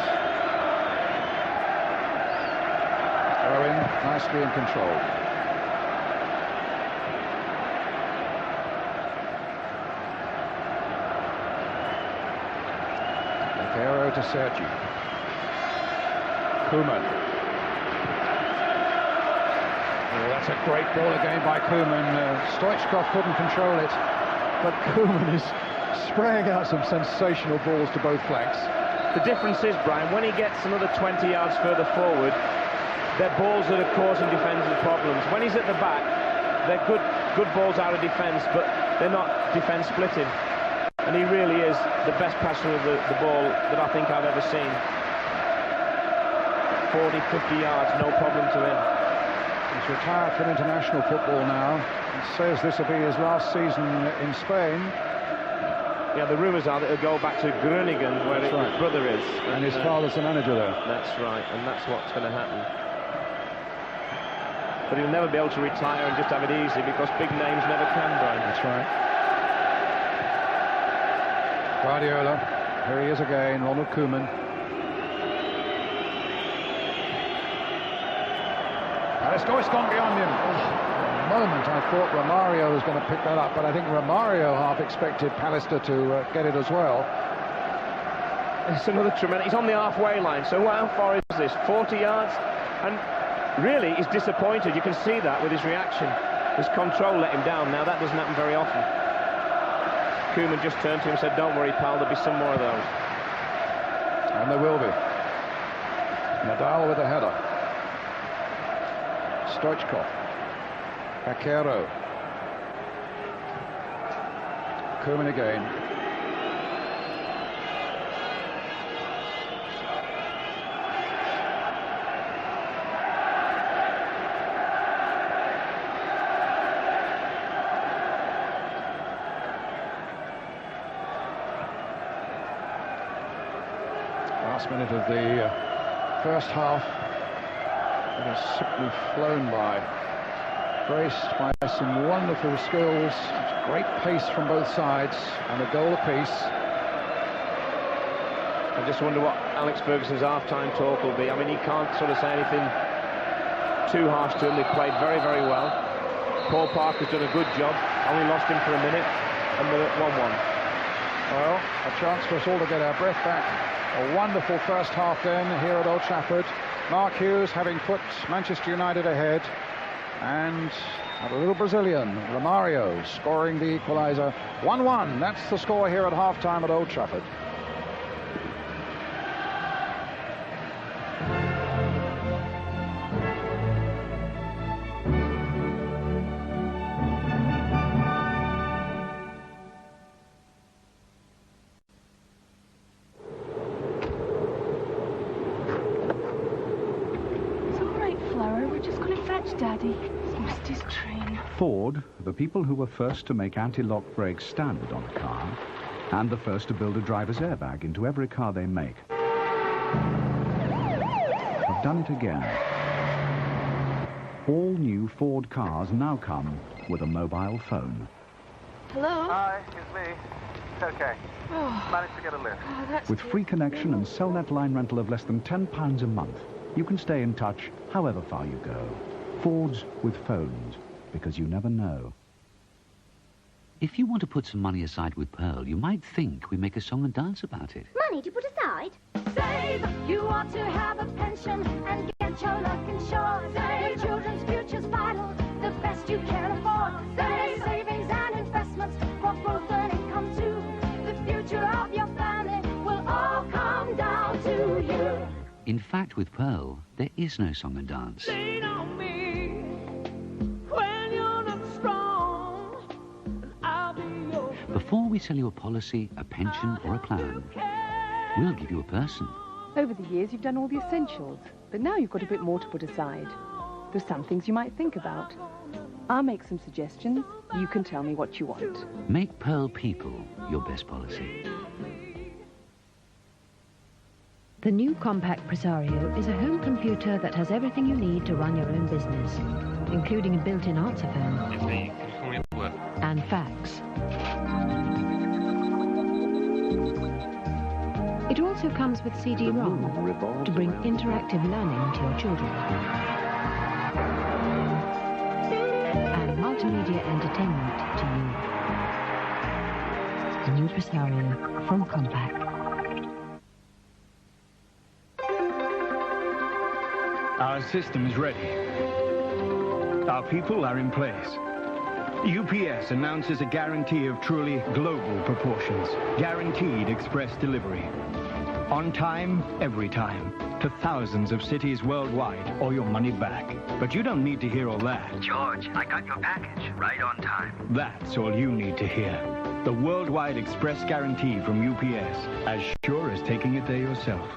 Owen nicely in control. Bakero to Sergi. Koeman. Oh, that's a great ball again by Koeman. Stoichkov couldn't control it, but Koeman is spraying out some sensational balls to both flanks. The difference is, Brian, when he gets another 20 yards further forward, they're balls that are causing defenders problems. When he's at the back, they're good balls out of defence, but they're not defence splitting. And he really is the best passer of the ball that I think I've ever seen. 40, 50 yards, no problem to him. He's retired from international football now and says this will be his last season in Spain. Yeah, the rumours are that he'll go back to Groningen, where his brother is. And his father's the manager there. That's right, and that's what's going to happen. but he'll never be able to retire and just have it easy, because big names never can, Brian. That's right. Guardiola, here he is again, Ronald Koeman. It's gone beyond him. For a moment I thought Romario was going to pick that up, but I think Romario half expected Pallister to get it as well. It's another tremendous... He's on the halfway line, so how far is this? 40 yards? And really, he's disappointed. You can see that with his reaction. His control let him down. Now, that doesn't happen very often. Koeman just turned to him and said, "Don't worry, pal, there'll be some more of those." And there will be. Nadal with a header. Stoichkov. Vaquero. Koeman again. Last minute of the first half. It has simply flown by, graced by some wonderful skills, great pace from both sides, and a goal apiece. I just wonder what Alex Ferguson's half-time talk will be. I mean, he can't sort of say anything too harsh to him. They've played very, very well. Paul Parker's done a good job, only lost him for a minute, and they're at 1-1. Well, a chance for us all to get our breath back. A wonderful first half then here at Old Trafford. Mark Hughes having put Manchester United ahead, and a little Brazilian, Romario, scoring the equaliser. 1-1, that's the score here at half-time at Old Trafford. Ford, the people who were first to make anti-lock brakes standard on a car, and the first to build a driver's airbag into every car they make, have done it again. All new Ford cars now come with a mobile phone. Hello? Hi, it's me. It's okay. Oh. Managed to get a lift. Oh, that's With free connection and Cellnet line rental of less than £10 a month, you can stay in touch however far you go. Fords with phones, because you never know. If you want to put some money aside with Pearl, you might think we make a song and dance about it. Money to put aside? Save! You ought to have a pension and get your luck insured. Save! Your children's future's vital, the best you can afford. Save! Savings and investments for growth and income too. The future of your family will all come down to you. In fact, with Pearl, there is no song and dance. Lean on me when you're not strong, and I'll be yours. Before we sell you a policy, a pension, or a plan, we'll give you a person. Over the years, you've done all the essentials, but now you've got a bit more to put aside. There's some things you might think about. I'll make some suggestions. You can tell me what you want. Make Pearl People your best policy. The new Compact Presario is a home computer that has everything you need to run your own business, including a built-in answer phone and fax. It also comes with CD-ROM to bring interactive learning to your children and multimedia entertainment to you. The new Presario from Compact. Our system is ready. Our people are in place. UPS announces a guarantee of truly global proportions. Guaranteed express delivery. On time, every time. To thousands of cities worldwide, or your money back. But you don't need to hear all that. George, I got your package right on time. That's all you need to hear. The worldwide express guarantee from UPS. As sure as taking it there yourself.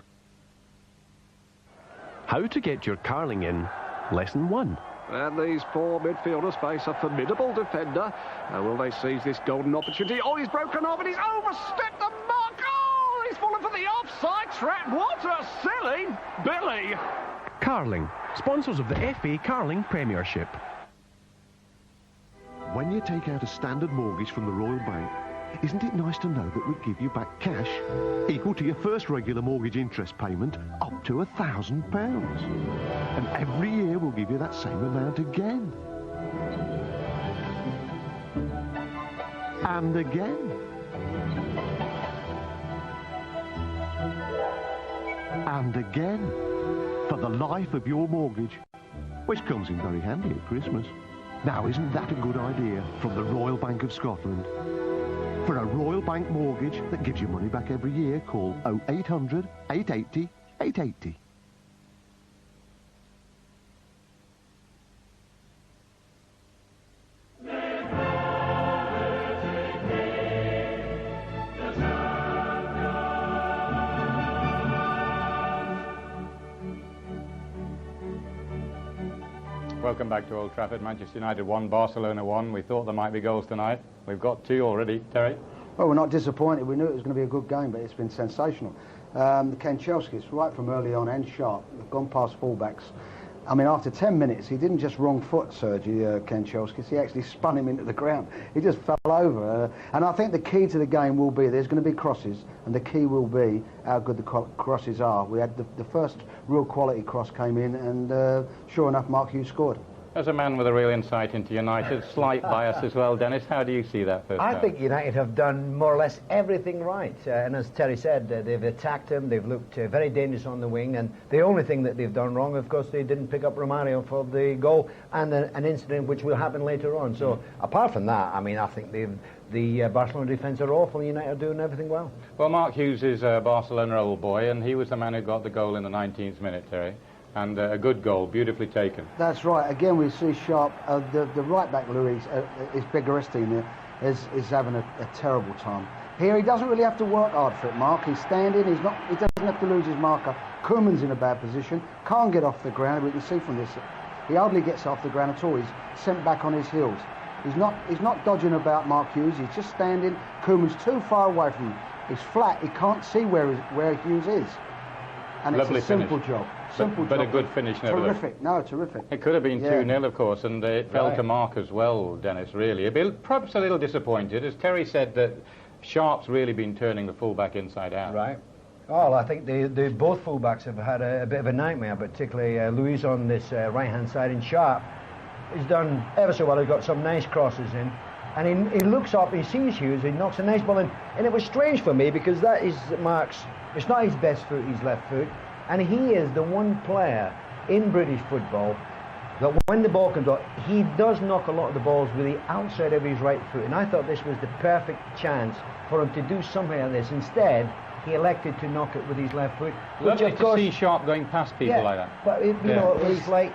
How to get your carling in, lesson 1. And these four midfielders face a formidable defender. Will they seize this golden opportunity? Oh, he's broken off and he's overstepped the mark. Oh, he's fallen for the offside trap. What a silly Billy. Carling, sponsors of the FA Carling Premiership. When you take out a standard mortgage from the Royal Bank, isn't it nice to know that we give you back cash equal to your first regular mortgage interest payment up to £1,000? And every year we'll give you that same amount again. And again. And again. For the life of your mortgage, which comes in very handy at Christmas. Now, isn't that a good idea from the Royal Bank of Scotland? For a Royal Bank mortgage that gives you money back every year, call 0800 880 880. Welcome back to Old Trafford. Manchester United 1, Barcelona 1. We thought there might be goals tonight. We've got 2 already. Terry? Well, we're not disappointed. We knew it was going to be a good game, but it's been sensational. The Kanchelskis, right from early on, and sharp, have gone past fullbacks. I mean, after 10 minutes, he didn't just wrong foot Sergi Kanchelskis, he actually spun him into the ground. He just fell over. And I think the key to the game will be, there's going to be crosses, and the key will be how good the crosses are. We had the first real quality cross came in, and sure enough, Mark Hughes scored. As a man with a real insight into United, slight bias as well, Dennis, how do you see that first I half? think United have done more or less everything right. And as Terry said, they've attacked him, they've looked very dangerous on the wing, and the only thing that they've done wrong, of course, they didn't pick up Romario for the goal, and an incident which will happen later on. So, apart from that, I mean, I think the Barcelona defence are awful, United are doing everything well. Well, Mark Hughes is a Barcelona old boy, and he was the man who got the goal in the 19th minute, Terry. And a good goal, beautifully taken. That's right. Again, we see sharp. The right back, Luis, is Bigoresti, is having a terrible time. Here, he doesn't really have to work hard for it, Mark. He's standing. He doesn't have to lose his marker. Koeman's in a bad position. Can't get off the ground. We can see from this, he hardly gets off the ground at all. He's sent back on his heels. He's not dodging about Mark Hughes. He's just standing. Koeman's too far away from him. He's flat. He can't see where Hughes is. And Lovely it's a simple finish. job. But a good finish, nevertheless. Terrific. No, terrific. It could have been 2-0, of course, and it fell Right. to Mark as well, Dennis, really. Perhaps a little disappointed. As Terry said, that Sharp's really been turning the full-back inside out. Right. Well, I think they both full-backs have had a bit of a nightmare, particularly Luis on this right-hand side, and Sharp he's done ever so well. He's got some nice crosses in. And he looks up, he sees Hughes, he knocks a nice ball in. And it was strange for me because that is Mark's, it's not his best foot, his left foot. And he is the one player in British football that when the ball comes out, he does knock a lot of the balls with the outside of his right foot. And I thought this was the perfect chance for him to do something like this. Instead, he elected to knock it with his left foot. Lovely to see Sharp going past people like that. But you know, it was like,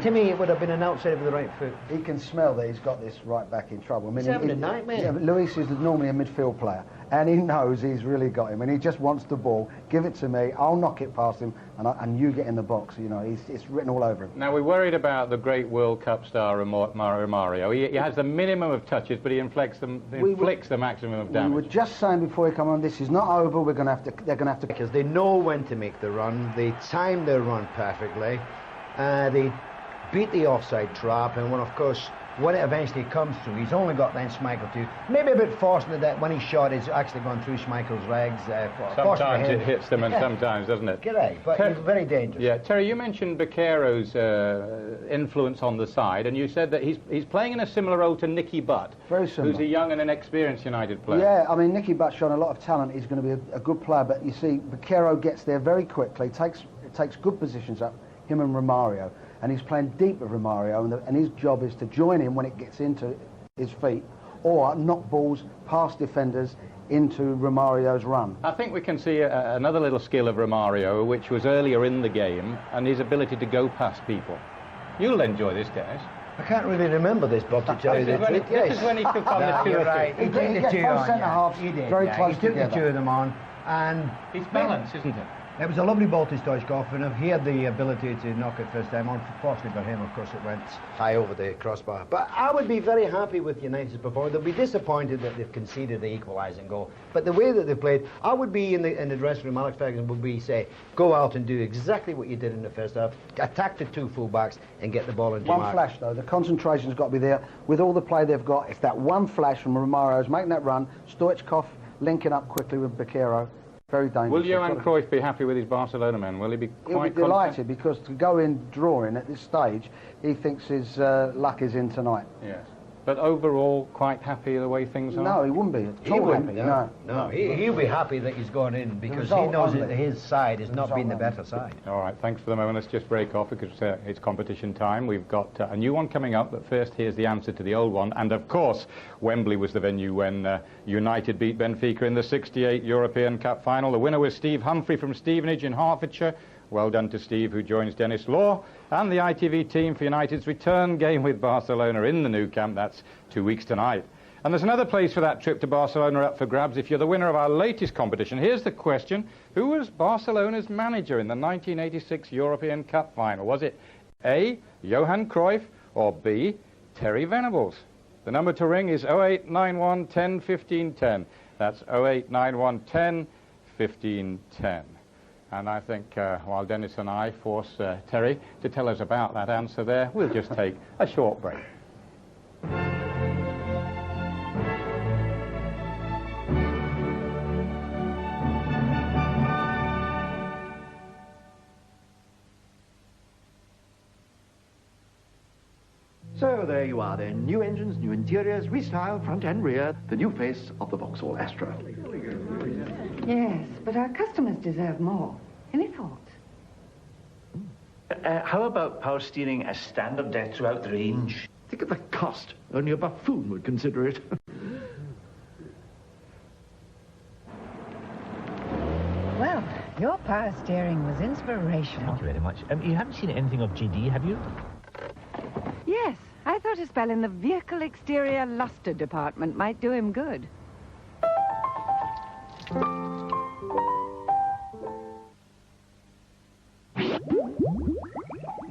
to me, it would have been an outside with the right foot. He can smell that he's got this right back in trouble. I mean, He's having a nightmare. Yeah, but Luis is normally a midfield player, and he knows he's really got him, and he just wants the ball. Give it to me. I'll knock it past him, and you get in the box. You know, it's written all over him. Now, we're worried about the great World Cup star Romario. He has the minimum of touches, but he inflicts the maximum of damage. We were just saying before he come on, this is not over. They're going to have to. Because they know when to make the run. They time their run perfectly. They beat the offside trap, and when, of course, when it eventually comes through, he's only got then Schmeichel to maybe a bit fortunate that when he shot, it's actually gone through Schmeichel's legs. Sometimes it hits them, and sometimes doesn't it? Correct, but he's very dangerous. Yeah, Terry, you mentioned Bakayro's influence on the side, and you said that he's playing in a similar role to Nicky Butt, very similar, who's a young and inexperienced United player. Yeah, I mean, Nicky Butt's shown a lot of talent. He's going to be a good player, but you see, Bakayro gets there very quickly, takes good positions up, him and Romario. And he's playing deep with Romario, and his job is to join him when it gets into his feet, or knock balls past defenders into Romario's run. I think we can see another little skill of Romario, which was earlier in the game, and his ability to go past people. You'll enjoy this, Dennis. I can't really remember this, Bob, to tell you the truth. This is when he took on the two. You're right. He took the two on, centre-halves He did, very close He took together. the two of them on, and it's balance, isn't it? It was a lovely ball to Stoichkov, and if he had the ability to knock it first time, unfortunately for him, of course, it went high over the crossbar. But I would be very happy with United's performance. They'll be disappointed that they've conceded the equalising goal. But the way that they played, I would be in the dressing room, Alex Ferguson would be say, go out and do exactly what you did in the first half, attack the two full-backs and get the ball into One mark. flash, though. The concentration's got to be there. With all the play they've got, it's that one flash from Romaro's making that run, Stoichkov linking up quickly with Bakero. Very dangerous. Will Johan Cruyff be happy with his Barcelona men? Will he be quite He'll be delighted because to go in drawing at this stage, he thinks his luck is in tonight. Yes. But overall, quite happy the way things are? No, he wouldn't be at all happy. No, he'll be happy that he's gone in because he knows that his side has not been the better side. All right, thanks for the moment. Let's just break off because it's competition time. We've got a new one coming up, but first here's the answer to the old one. And of course, Wembley was the venue when United beat Benfica in the '68 European Cup final. The winner was Steve Humphrey from Stevenage in Hertfordshire. Well done to Steve, who joins Dennis Law and the ITV team for United's return game with Barcelona in the Nou Camp. That's 2 weeks tonight. And there's another place for that trip to Barcelona up for grabs if you're the winner of our latest competition. Here's the question. Who was Barcelona's manager in the 1986 European Cup final? Was it A, Johan Cruyff, or B, Terry Venables? The number to ring is 0891 10 15 10. That's 0891 10 15 10. And I think while Dennis and I force Terry to tell us about that answer there, we'll just take a short break. So there you are then. New engines, new interiors, restyled front and rear, the new face of the Vauxhall Astra. Yes, but our customers deserve more. Any thoughts? How about power steering as standard there throughout the range? Think of the cost. Only a buffoon would consider it. Well, your power steering was inspirational. Thank you very much. You haven't seen anything of GD, have you? Yes, I thought a spell in the vehicle exterior luster department might do him good.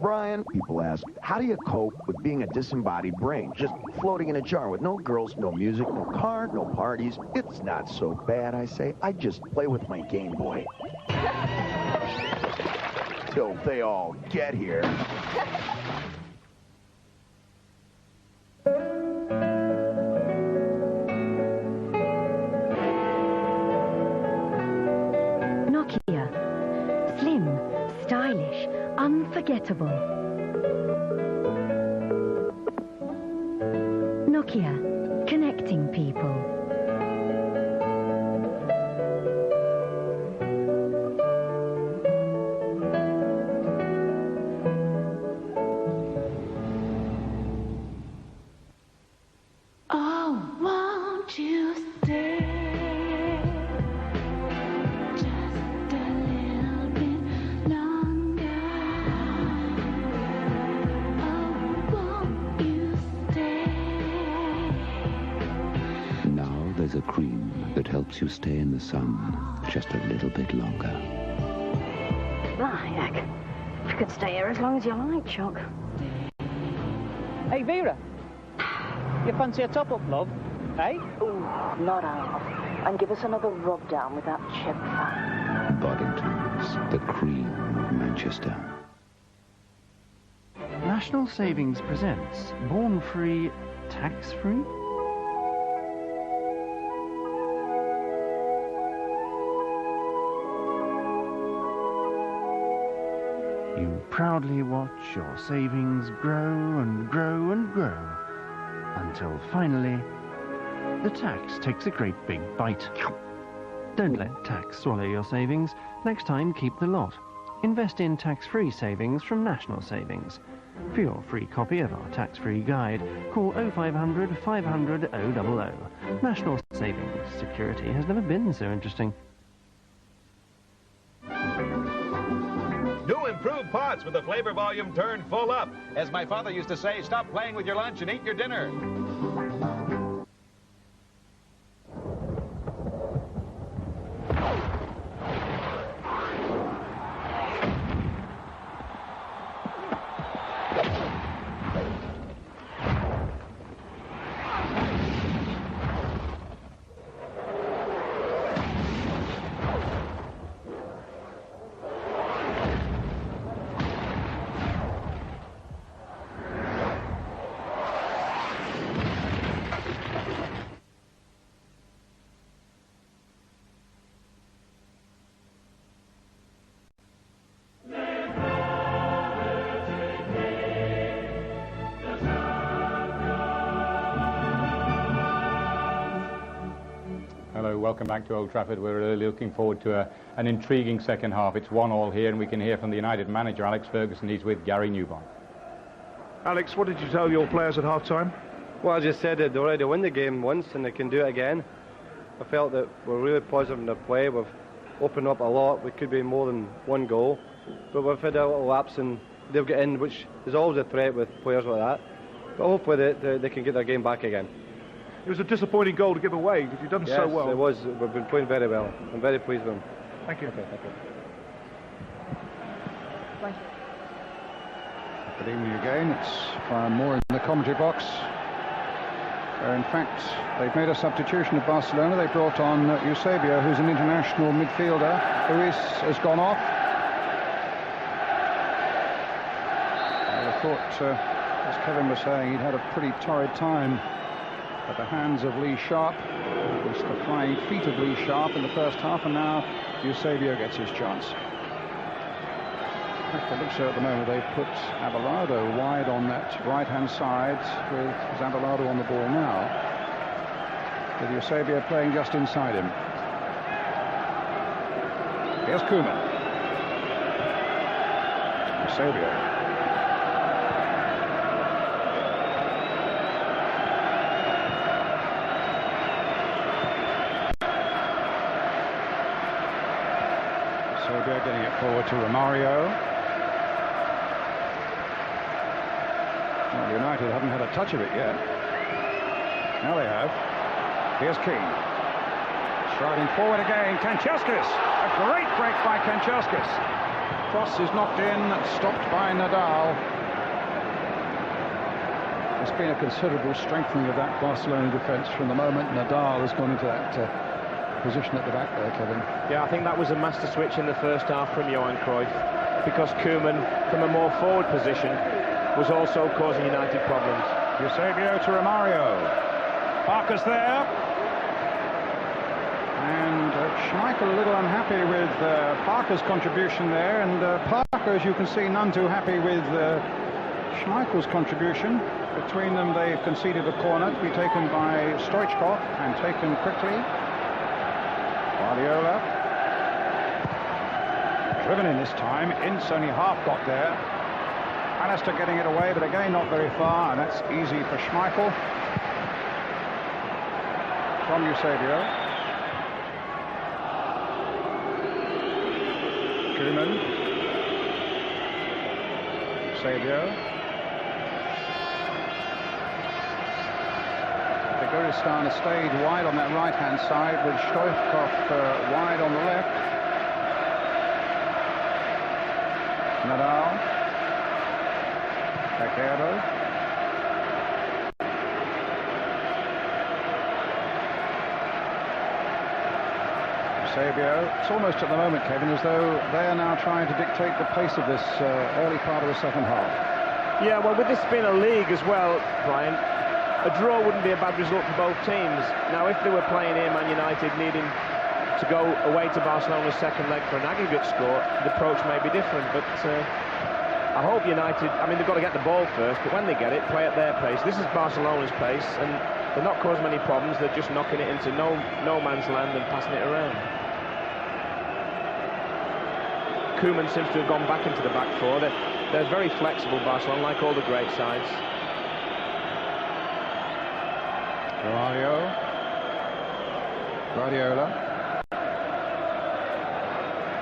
Brian, people ask, how do you cope with being a disembodied brain? Just floating in a jar with no girls, no music, no car, no parties. It's not so bad, I say. I just play with my Game Boy. Till they all get here. Nokia. Slim, stylish, unforgettable. Nokia, connecting people. Oh, won't you stay just a little bit longer? Oh, won't you stay? Now there's a cream that helps you stay in the sun just a little bit longer. Right, heck. You could stay here as long as you like, Chuck. Hey, Vera. You fancy a top-up, love? Eh? Ooh, not half. And give us another rub down with that chip fan. Boddington's, the cream of Manchester. National Savings presents Born Free, Tax Free? You proudly watch your savings grow and grow and grow until finally the tax takes a great big bite. Don't let tax swallow your savings. Next time, keep the lot. Invest in tax-free savings from National Savings. For your free copy of our tax-free guide, call 0500 500 000. National Savings. Security has never been so interesting. New improved pots with the flavor volume turned full up. As my father used to say, stop playing with your lunch and eat your dinner. welcome back to Old Trafford. We're really looking forward to an intriguing second half. It's 1-1 here, and we can hear from the United manager, Alex Ferguson. He's with Gary Newbon. Alex, what did you tell your players at half-time? Well, I just said that they already won the game once and they can do it again. I felt that we're really positive in their play. We've opened up a lot. We could be more than one goal, but we've had a little lapse and they'll get in, which is always a threat with players like that. But hopefully they can get their game back again. It was a disappointing goal to give away, but you've done so well. Yes, it was. We've been playing very well. I'm very pleased with them. Thank you. Okay, thank you. Good evening again. It's Brian Moore in the commentary box. In fact, they've made a substitution of Barcelona. They brought on Eusebio, who's an international midfielder. Luis has gone off. I thought, as Kevin was saying, he'd had a pretty torrid time at the hands of Lee Sharp. It was the flying feet of Lee Sharp in the first half, and now Eusebio gets his chance. In fact, it looks so at the moment they've put Abelardo wide on that right-hand side with Abelardo on the ball now, with Eusebio playing just inside him. Here's Koeman. Eusebio. Eusebio getting it forward to Romario. Well, United haven't had a touch of it yet. Now they have. Here's King. Striding forward again, Kanchelskis. A great break by Kanchelskis. Cross is knocked in, stopped by Nadal. There's been a considerable strengthening of that Barcelona defence from the moment Nadal has gone into that position at the back there, Kevin. Yeah, I think that was a master switch in the first half from Johan Cruyff, because Koeman, from a more forward position, was also causing United problems. Eusebio to Romario. Parker's there. And Schmeichel a little unhappy with Parker's contribution there, and Parker, as you can see, none too happy with Schmeichel's contribution. Between them, they've conceded a corner to be taken by Stoichkov and taken quickly. Guardiola. Driven in this time. Ince only half got there. Alistair getting it away, but again not very far, and that's easy for Schmeichel. From Eusebio. Koeman. Eusebio. Guristan has stayed wide on that right-hand side, with Stoichkov wide on the left. Nadal. Vaquero. Eusebio. It's almost at the moment, Kevin, as though they are now trying to dictate the pace of this early part of the second half. Yeah, well, with this being a league as well, Brian, a draw wouldn't be a bad result for both teams. Now, if they were playing here, Man United needing to go away to Barcelona's second leg for an aggregate score, the approach may be different, but I hope United, I mean, they've got to get the ball first, but when they get it, play at their pace. This is Barcelona's pace, and they're not causing many problems. They're just knocking it into no man's land and passing it around. Koeman seems to have gone back into the back four. They're very flexible, Barcelona, like all the great sides. Guardiola.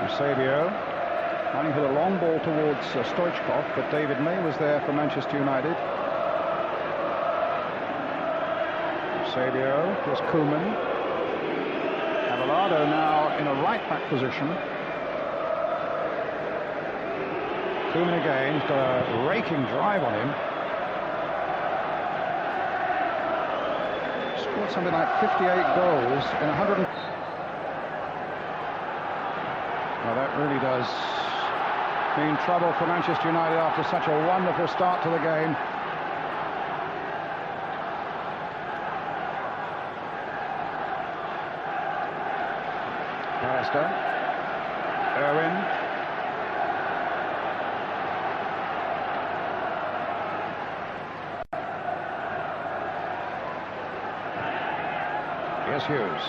Eusebio. Running for the long ball towards Stoichkov, but David May was there for Manchester United. Eusebio, here's Koeman. Abelardo now in a right-back position. Koeman again, he's got a raking drive on him. Scored something like 58 goals in 100. Well, that really does mean trouble for Manchester United after such a wonderful start to the game. Alistair. Irwin. Here's Hughes.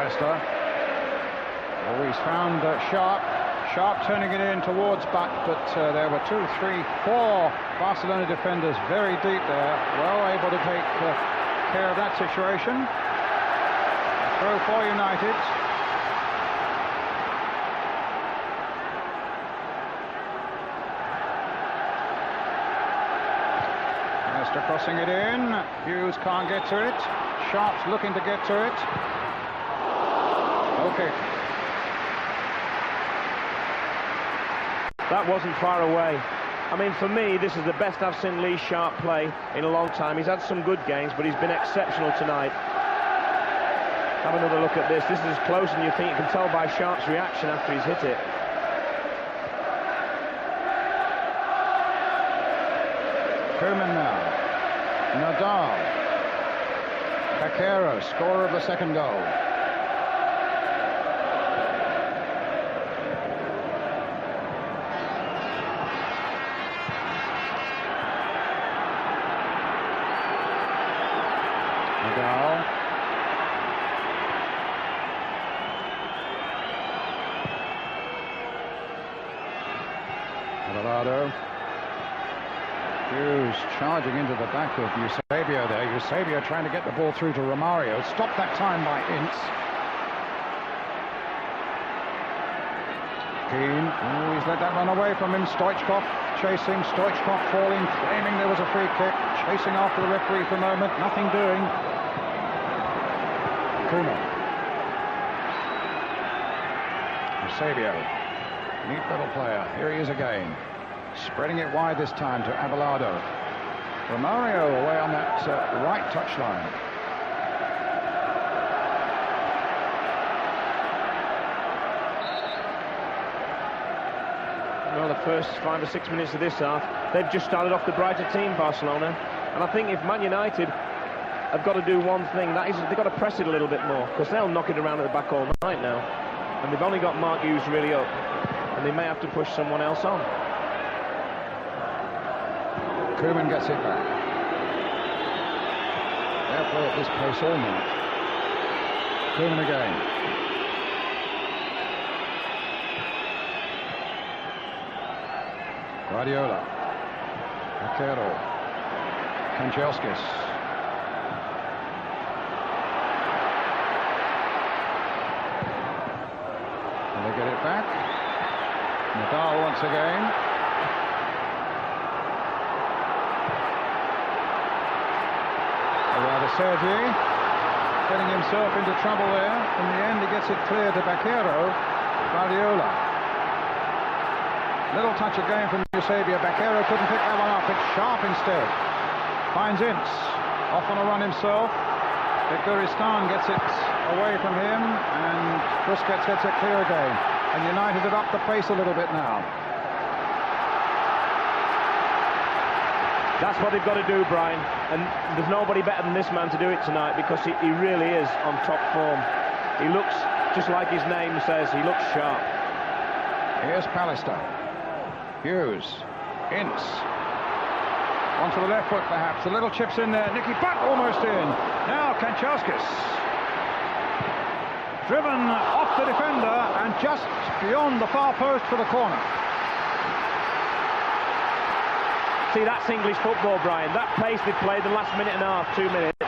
Pallister. Always found Sharp. Sharp turning it in towards Butt, but there were 2, 3, 4 Barcelona defenders very deep there. Well able to take care of that situation. A throw for United. Leicester crossing it in. Hughes can't get to it. Sharp's looking to get to it. Okay. That wasn't far away. I mean, for me, this is the best I've seen Lee Sharp play in a long time. He's had some good games, but he's been exceptional tonight. Have another look at this. This is as close as you think. You can tell by Sharp's reaction after he's hit it. Koeman now. Nadal. Baquero, scorer of the second goal. Nadal. Abelardo. Hughes charging into the back of Eusebio there. Eusebio trying to get the ball through to Romario. Stopped that time by Ince. Keane. Oh, he's let that run away from him. Stoichkov chasing. Stoichkov falling, claiming there was a free kick. Chasing after the referee for a moment. Nothing doing. Kuno. Eusebio. Neat little player. Here he is again. Spreading it wide this time to Abelardo. Romario away on that right touchline. Well, the first 5 or 6 minutes of this half, they've just started off the brighter team, Barcelona. And I think if Man United have got to do one thing, that is they've got to press it a little bit more, because they'll knock it around at the back all night now. And they've only got Mark Hughes really up, and they may have to push someone else on. Koeman gets it back. They'll play at this pace all night. Koeman again. Guardiola. Baquero. Kanchelskis. And they get it back. Nadal once again. Sergi getting himself into trouble there. In the end, he gets it clear to Baquero. Guardiola. Little touch again from Eusebio. Baquero couldn't pick that one up. It's Sharp instead. Finds Ince. Off on a run himself. Guristan gets it away from him, and Busquets gets it clear again. And United have upped the pace a little bit now. That's what they've got to do, Brian, and there's nobody better than this man to do it tonight, because he really is on top form. He looks, just like his name says, he looks sharp. Here's Pallister. Hughes. Ince. Onto the left foot, perhaps. The little chips in there. Nicky Butt almost in. Now Kanchelskis. Driven off the defender and just beyond the far post for the corner. See, that's English football, Brian. That pace they played the last minute and a half, 2 minutes.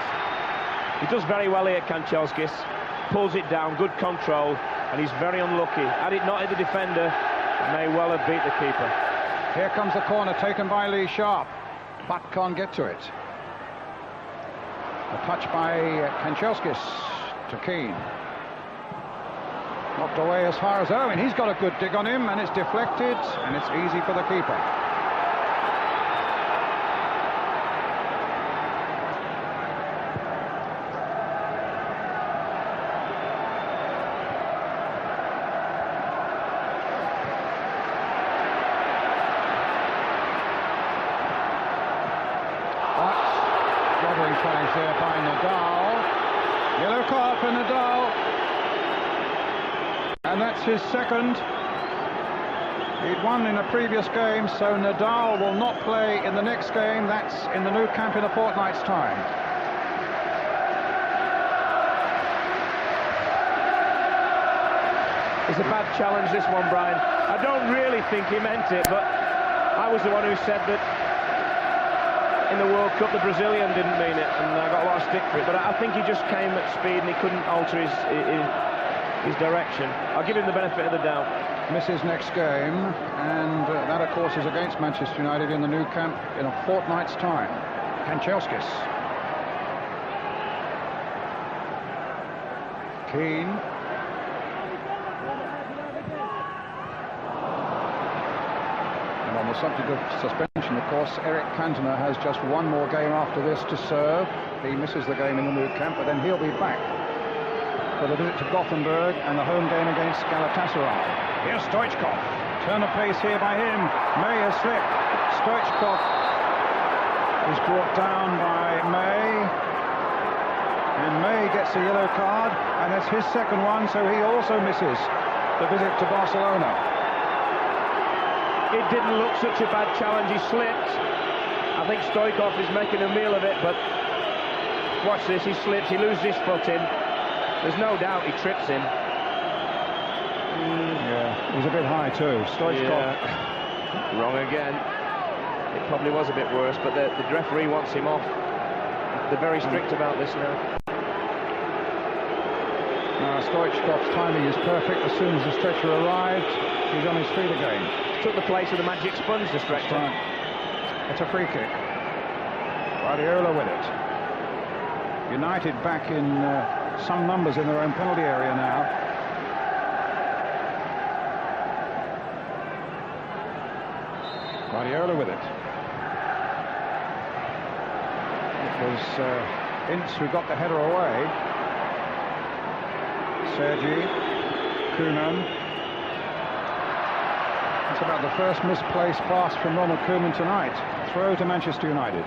He does very well here, Kanchelskis. Pulls it down, good control, and he's very unlucky. Had it not hit the defender, it may well have beat the keeper. Here comes the corner taken by Lee Sharp. Butt can't get to it. A touch by Kanchelskis to Keane. Knocked away as far as Owen. He's got a good dig on him, and it's deflected, and it's easy for the keeper. Challenge there by Nadal. Yellow card for Nadal. And that's his second. He'd won in a previous game, so Nadal will not play in the next game. That's in the Nou Camp in a fortnight's time. It's a bad challenge, this one, Brian. I don't really think he meant it, but I was the one who said that in the World Cup the Brazilian didn't mean it, and I got a lot of stick for it. But I think he just came at speed and he couldn't alter his direction. I'll give him the benefit of the doubt. Misses next game, and that, of course, is against Manchester United in the Nou Camp in a fortnight's time. Kanchelskis. Keane. And on the subject of suspension, of course, Eric Cantona has just one more game after this to serve. He misses the game in the Nou Camp, but then he'll be back for the visit to Gothenburg and the home game against Galatasaray. Here's Stoichkov. Turn of pace here by him. May has slipped. Stoichkov is brought down by May. And May gets a yellow card, and that's his second one, so he also misses the visit to Barcelona. It didn't look such a bad challenge. He slipped. I think Stoichkov is making a meal of it, but watch this. He slips. He loses his footing. There's no doubt he trips him. Yeah, he was a bit high too. Stoichkov. Yeah. Wrong again. It probably was a bit worse, but the referee wants him off. They're very strict about this now. Now Stoichkov's timing is perfect. As soon as the stretcher arrived, he's on his feet again. Took the place of the magic sponge, the stretcher. Right. It's a free kick. Guardiola with it. United back in some numbers in their own penalty area now. Guardiola with it. It was Ince who got the header away. Sergi, Koeman. It's about the first misplaced pass from Ronald Koeman tonight. Throw to Manchester United.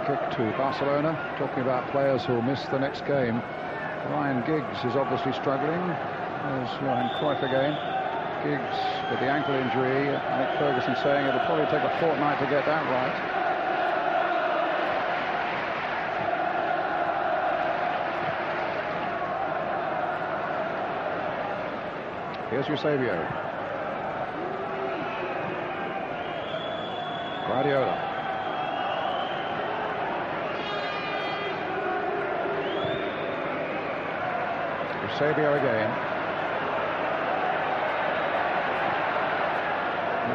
Kick to Barcelona. Talking about players who'll miss the next game. Ryan Giggs is obviously struggling. There's Johan Cruyff again. Giggs with the ankle injury. Nick Ferguson saying it'll probably take a fortnight to get that right. Here's Eusebio. Guardiola. Eusebio again.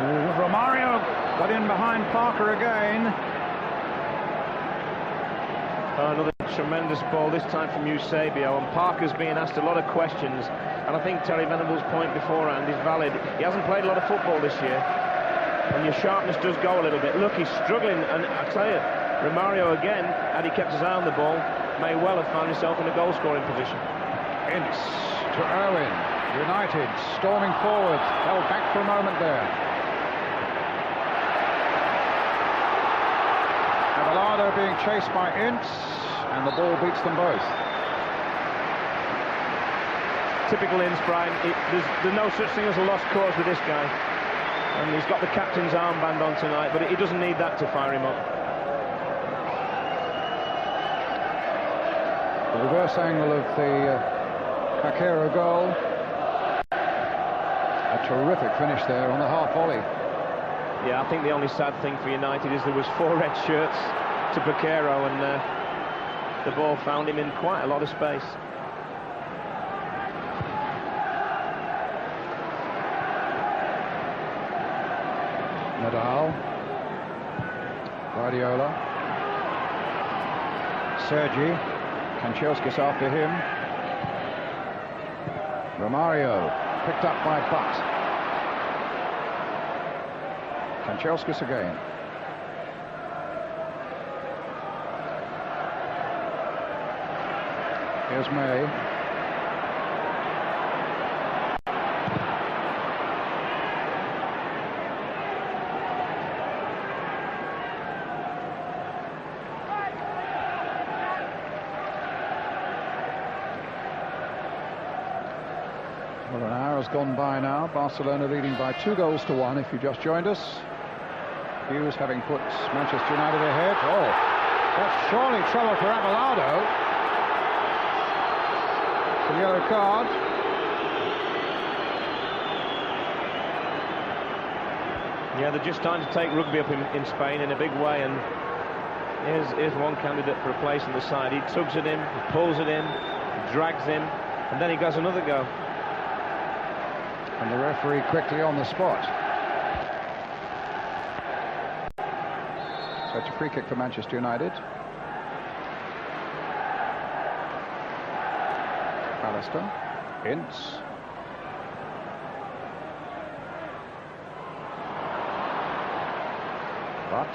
Ooh, Romario got in behind Parker again. Another tremendous ball, this time from Eusebio, and Parker's being asked a lot of questions, and I think Terry Venable's point beforehand is valid. He hasn't played a lot of football this year, and your sharpness does go a little bit. Look, he's struggling, and I tell you, Romario again, had he kept his eye on the ball, may well have found himself in a goal-scoring position. Ince to Owen. United storming forward, held back for a moment there. Abelardo being chased by Ince, and the ball beats them both. Typical Ince, Brian. There's no such thing as a lost cause with this guy. And he's got the captain's armband on tonight, but he doesn't need that to fire him up. The reverse angle of the Paquero goal. A terrific finish there on the half volley. Yeah, I think the only sad thing for United is there was 4 red shirts to Paquero, and the ball found him in quite a lot of space. Nadal. Guardiola. Sergi. Kanchelskis after him. Romario picked up by Butt. Kanchelskis again. Here's May. Well, an hour has gone by now. Barcelona leading by 2-1 if you just joined us. Hughes having put Manchester United ahead. Oh, that's surely trouble for Abelardo. The yellow card. Yeah, they're just starting to take rugby up in Spain in a big way, and here's one candidate for a place in the side. He tugs at him, he pulls at him, he drags him, and then he goes another go. And the referee quickly on the spot. So it's a free kick for Manchester United. Alistair, Ince. But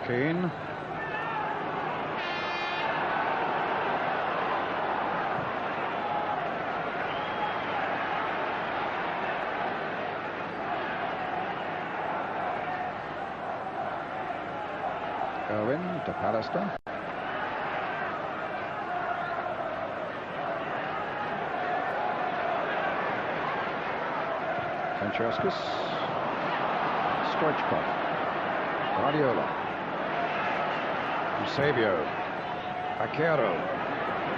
Keane. Owen to Pallister. Kanchelskis. Stoichkov. Guardiola. Eusebio. Vaquero.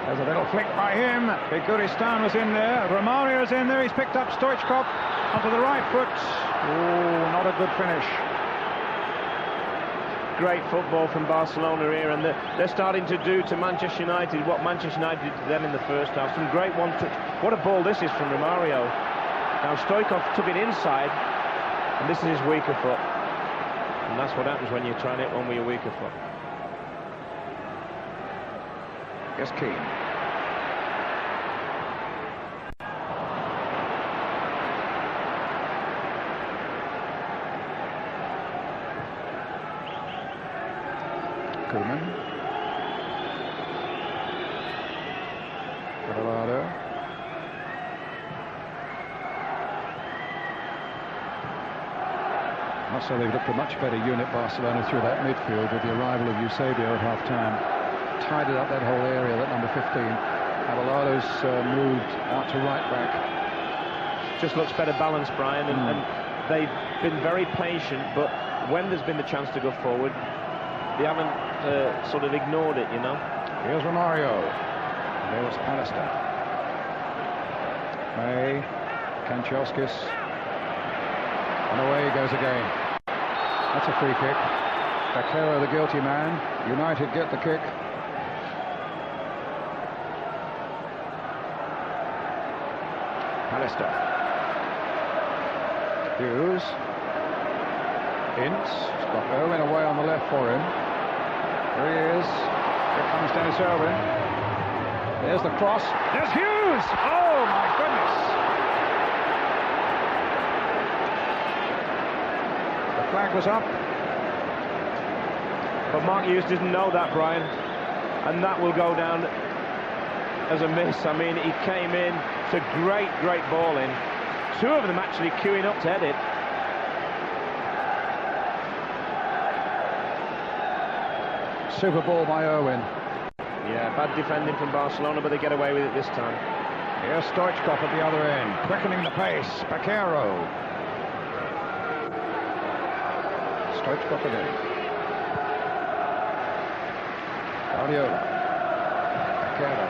There's a little flick by him. Biguristan was in there. Romario's in there. He's picked up Stoichkov onto the right foot. Oh, not a good finish. Great football from Barcelona here, and they're starting to do to Manchester United what Manchester United did to them in the first half. Some great one-touch. What a ball this is from Romario. Now Stoichkov took it inside, and this is his weaker foot. And that's what happens when you try and hit one with your weaker foot. Yes, Keane. Koeman. Abelardo. Must say they've looked a much better unit, Barcelona, through that midfield with the arrival of Eusebio at half-time. Tidied up that whole area, that number 15. Abelardo's moved out to right back. Just looks better balanced, Brian, and they've been very patient, but when there's been the chance to go forward, they haven't sort of ignored it, you know. Here's Romario. There was Pallister. May. Kanchelskis. And away he goes again. That's a free kick. Vaquero, the guilty man. United get the kick. Pallister. Hughes. Ince. He's got Owen away on the left for him. Here he is. Here comes Dennis Irwin. There's the cross. There's Hughes! Oh, my goodness! The flag was up. But Mark Hughes didn't know that, Brian. And that will go down as a miss. I mean, he came in. It's a great, great ball in. Two of them actually queuing up to head it. Super ball by Irwin. Yeah, bad defending from Barcelona, but they get away with it this time. Here's Stoichkov at the other end, quickening the pace. Vaquero. Stoichkov again. Guardiola. Vaquero.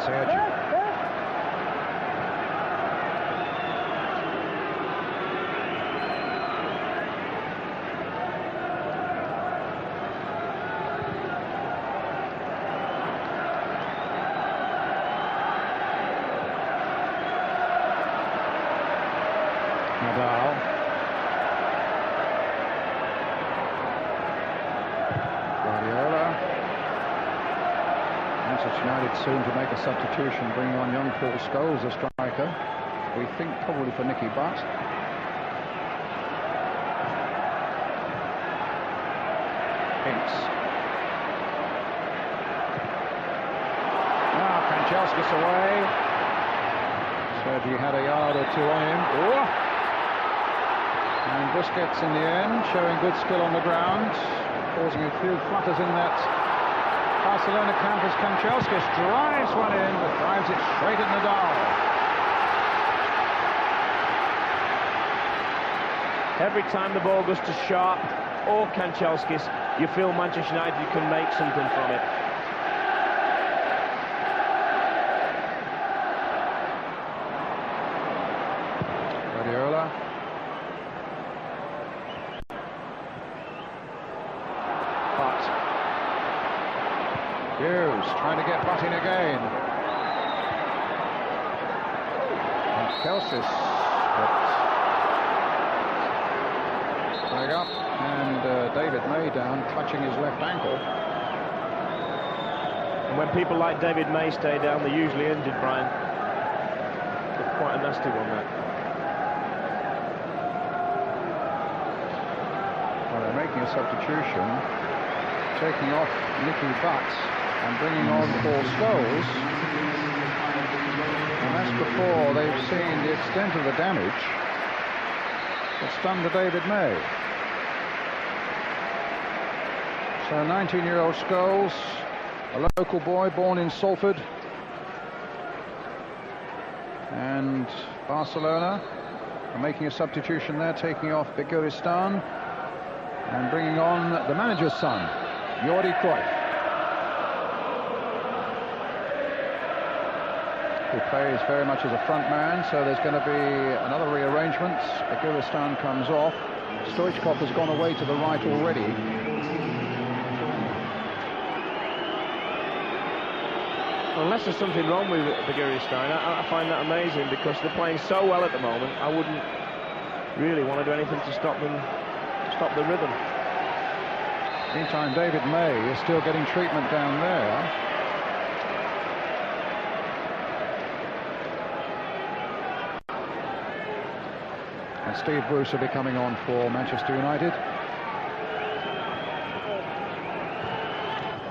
Sergio. Soon to make a substitution, bringing on young Paul Scholes, a striker. We think probably for Nicky Butt. Ince. Now this away. Sergi had a yard or two on him. Oh. And Busquets in the end, showing good skill on the ground, causing a few flutters in that Barcelona camp as Kanchelskis drives one in, but drives it straight at Nadal. Every time the ball goes to Sharp or Kanchelskis, you feel Manchester United can make something from it. Guardiola. Butt. Hughes trying to get Butt in again. And Kelsis. Leg up, and David May down, clutching his left ankle. And when people like David May stay down, they're usually injured, Brian. It's quite a nasty one, that. Well, they're making a substitution, taking off Nicky Butt and bringing on Paul Scholes. And that's before they've seen the extent of the damage that's done to David May. So 19-year-old Scholes, a local boy born in Salford, and Barcelona are making a substitution there, taking off Beguristan and bringing on the manager's son, Jordi Cruyff, who plays very much as a front man, so there's going to be another rearrangement. Beguristan comes off. Stoichkov has gone away to the right already. Unless there's something wrong with Beguristan, I find that amazing, because they're playing so well at the moment. I wouldn't really want to do anything to stop them, to stop the rhythm. Meantime, David May is still getting treatment down there. And Steve Bruce will be coming on for Manchester United.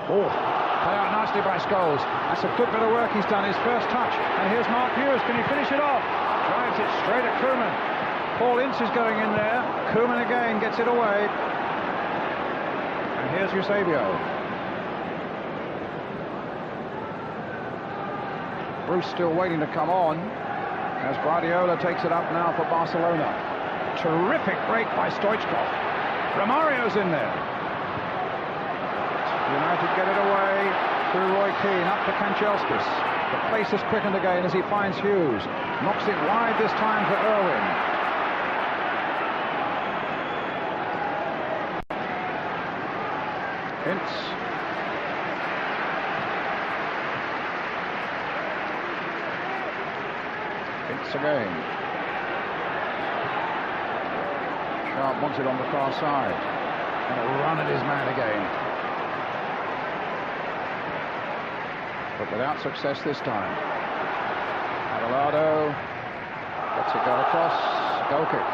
Oh, cut out nicely by Scholes. That's a good bit of work he's done, his first touch. And here's Mark Hughes. Can he finish it off? Drives it straight at Koeman. Paul Ince is going in there. Koeman again gets it away. And here's Eusebio. Bruce still waiting to come on as Guardiola takes it up now for Barcelona. Terrific break by Stoichkov. Romario's in there. United get it away through Roy Keane, up to Kanchelskis. The pace has quickened again as he finds Hughes. Knocks it wide this time for Irwin. Ince. Ince again. Sharp wants it on the far side. And a run at his man again. But without success this time. Adelado lets it go across. Goal kick.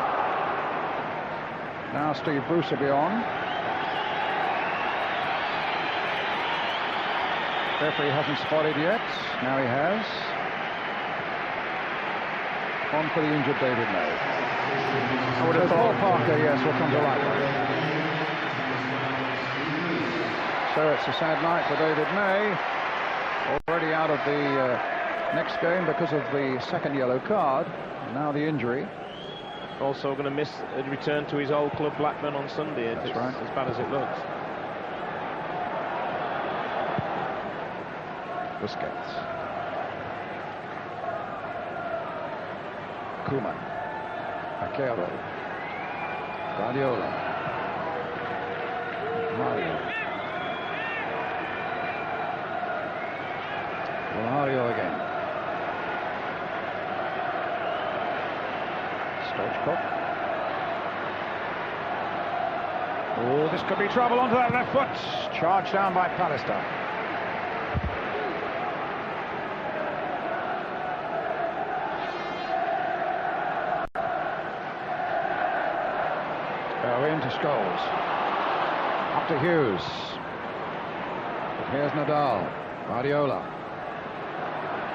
Now Steve Bruce will be on. Referee hasn't spotted yet. Now he has. On for the injured David May. I would have thought Parker, yes, will come to life. So it's a sad night for David May. Already out of the next game because of the second yellow card. Now the injury. Also going to miss a return to his old club Blackburn on Sunday. That's right. As bad as it looks. Busquets. Koeman. Aquero. Guardiola. Mario. Mario again. Stoichkov. Oh, this could be trouble onto that left foot. Charged down by Pallister. In to Scholes. Up to Hughes. But here's Nadal. Guardiola.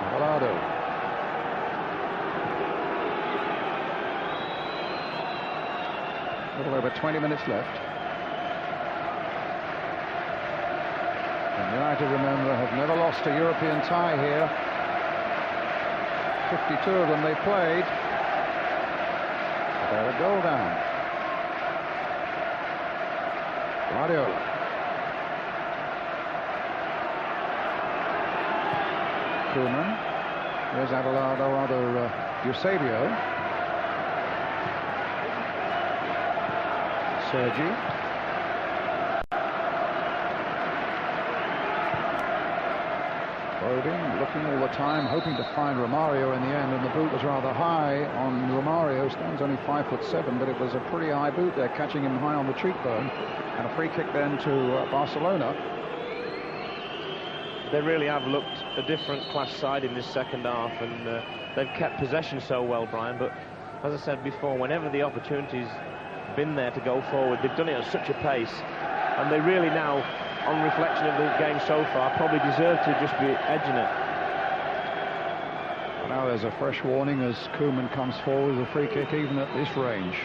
Abelardo. A little over 20 minutes left. And United, remember, have never lost a European tie here. 52 of them they played. They're a goal down. Guardiola. Koeman. There's Abelardo, rather Eusebio. Sergi. Probing, looking all the time, hoping to find Romario in the end, and the boot was rather high on Romario. Stands only 5'7", but it was a pretty high boot there, catching him high on the cheekbone. And a free kick then to Barcelona. They really have looked a different class side in this second half, and they've kept possession so well, Brian. But as I said before, whenever the opportunity's been there to go forward, they've done it at such a pace, and they really now, on reflection of the game so far, probably deserve to just be edging it. Now there's a fresh warning as Koeman comes forward with a free kick even at this range.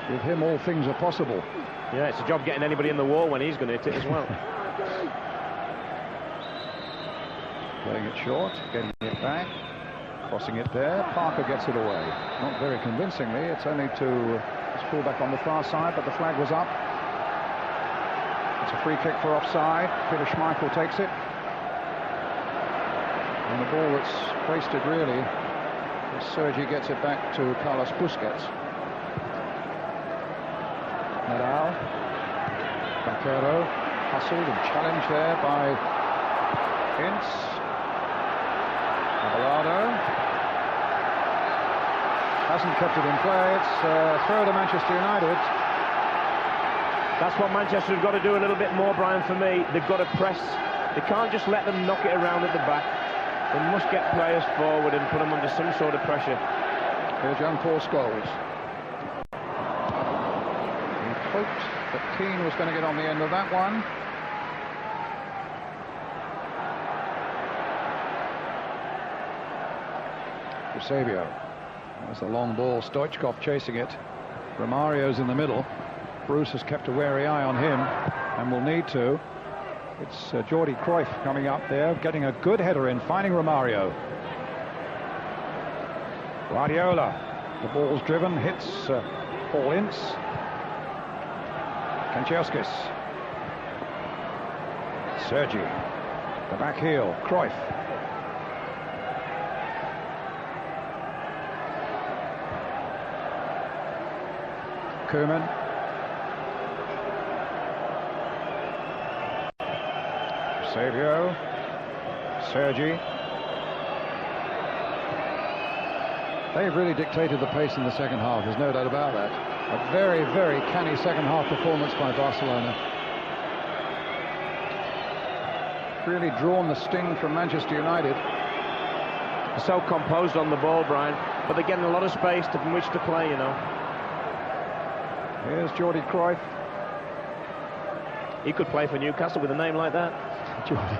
With him, all things are possible. Yeah, it's a job getting anybody in the wall when he's going to hit it as well. Playing it short, getting it back, crossing it there. Parker gets it away. Not very convincingly. It's only to his fullback on the far side, but the flag was up. It's a free kick for offside. Peter Schmeichel takes it. And the ball that's wasted, really, as Sergi gets it back to Carlos Busquets. Nadal. Banquero. Hustled and challenged there by Ince. Abelardo. Hasn't kept it in play. It's a throw to Manchester United. That's what Manchester have got to do a little bit more, Brian, for me. They've got to press. They can't just let them knock it around at the back. They must get players forward and put them under some sort of pressure. Here's young Paul Scholes. He hoped that Keane was going to get on the end of that one. Eusebio. There's the long ball. Stoichkov chasing it. Romario's in the middle. Bruce has kept a wary eye on him and will need to. It's Jordi Cruyff coming up there, getting a good header in, finding Romario. Guardiola. The ball's driven, hits Paul Ince. Kanchelskis. Sergi. The back heel. Cruyff. Koeman. Eusebio. Sergi. They've really dictated the pace in the second half, there's no doubt about that. A very, very canny second half performance by Barcelona. Really drawn the sting from Manchester United. So composed on the ball, Brian, but they're getting a lot of space from which to play, you know. Here's Jordi Cruyff. He could play for Newcastle with a name like that. Jordi.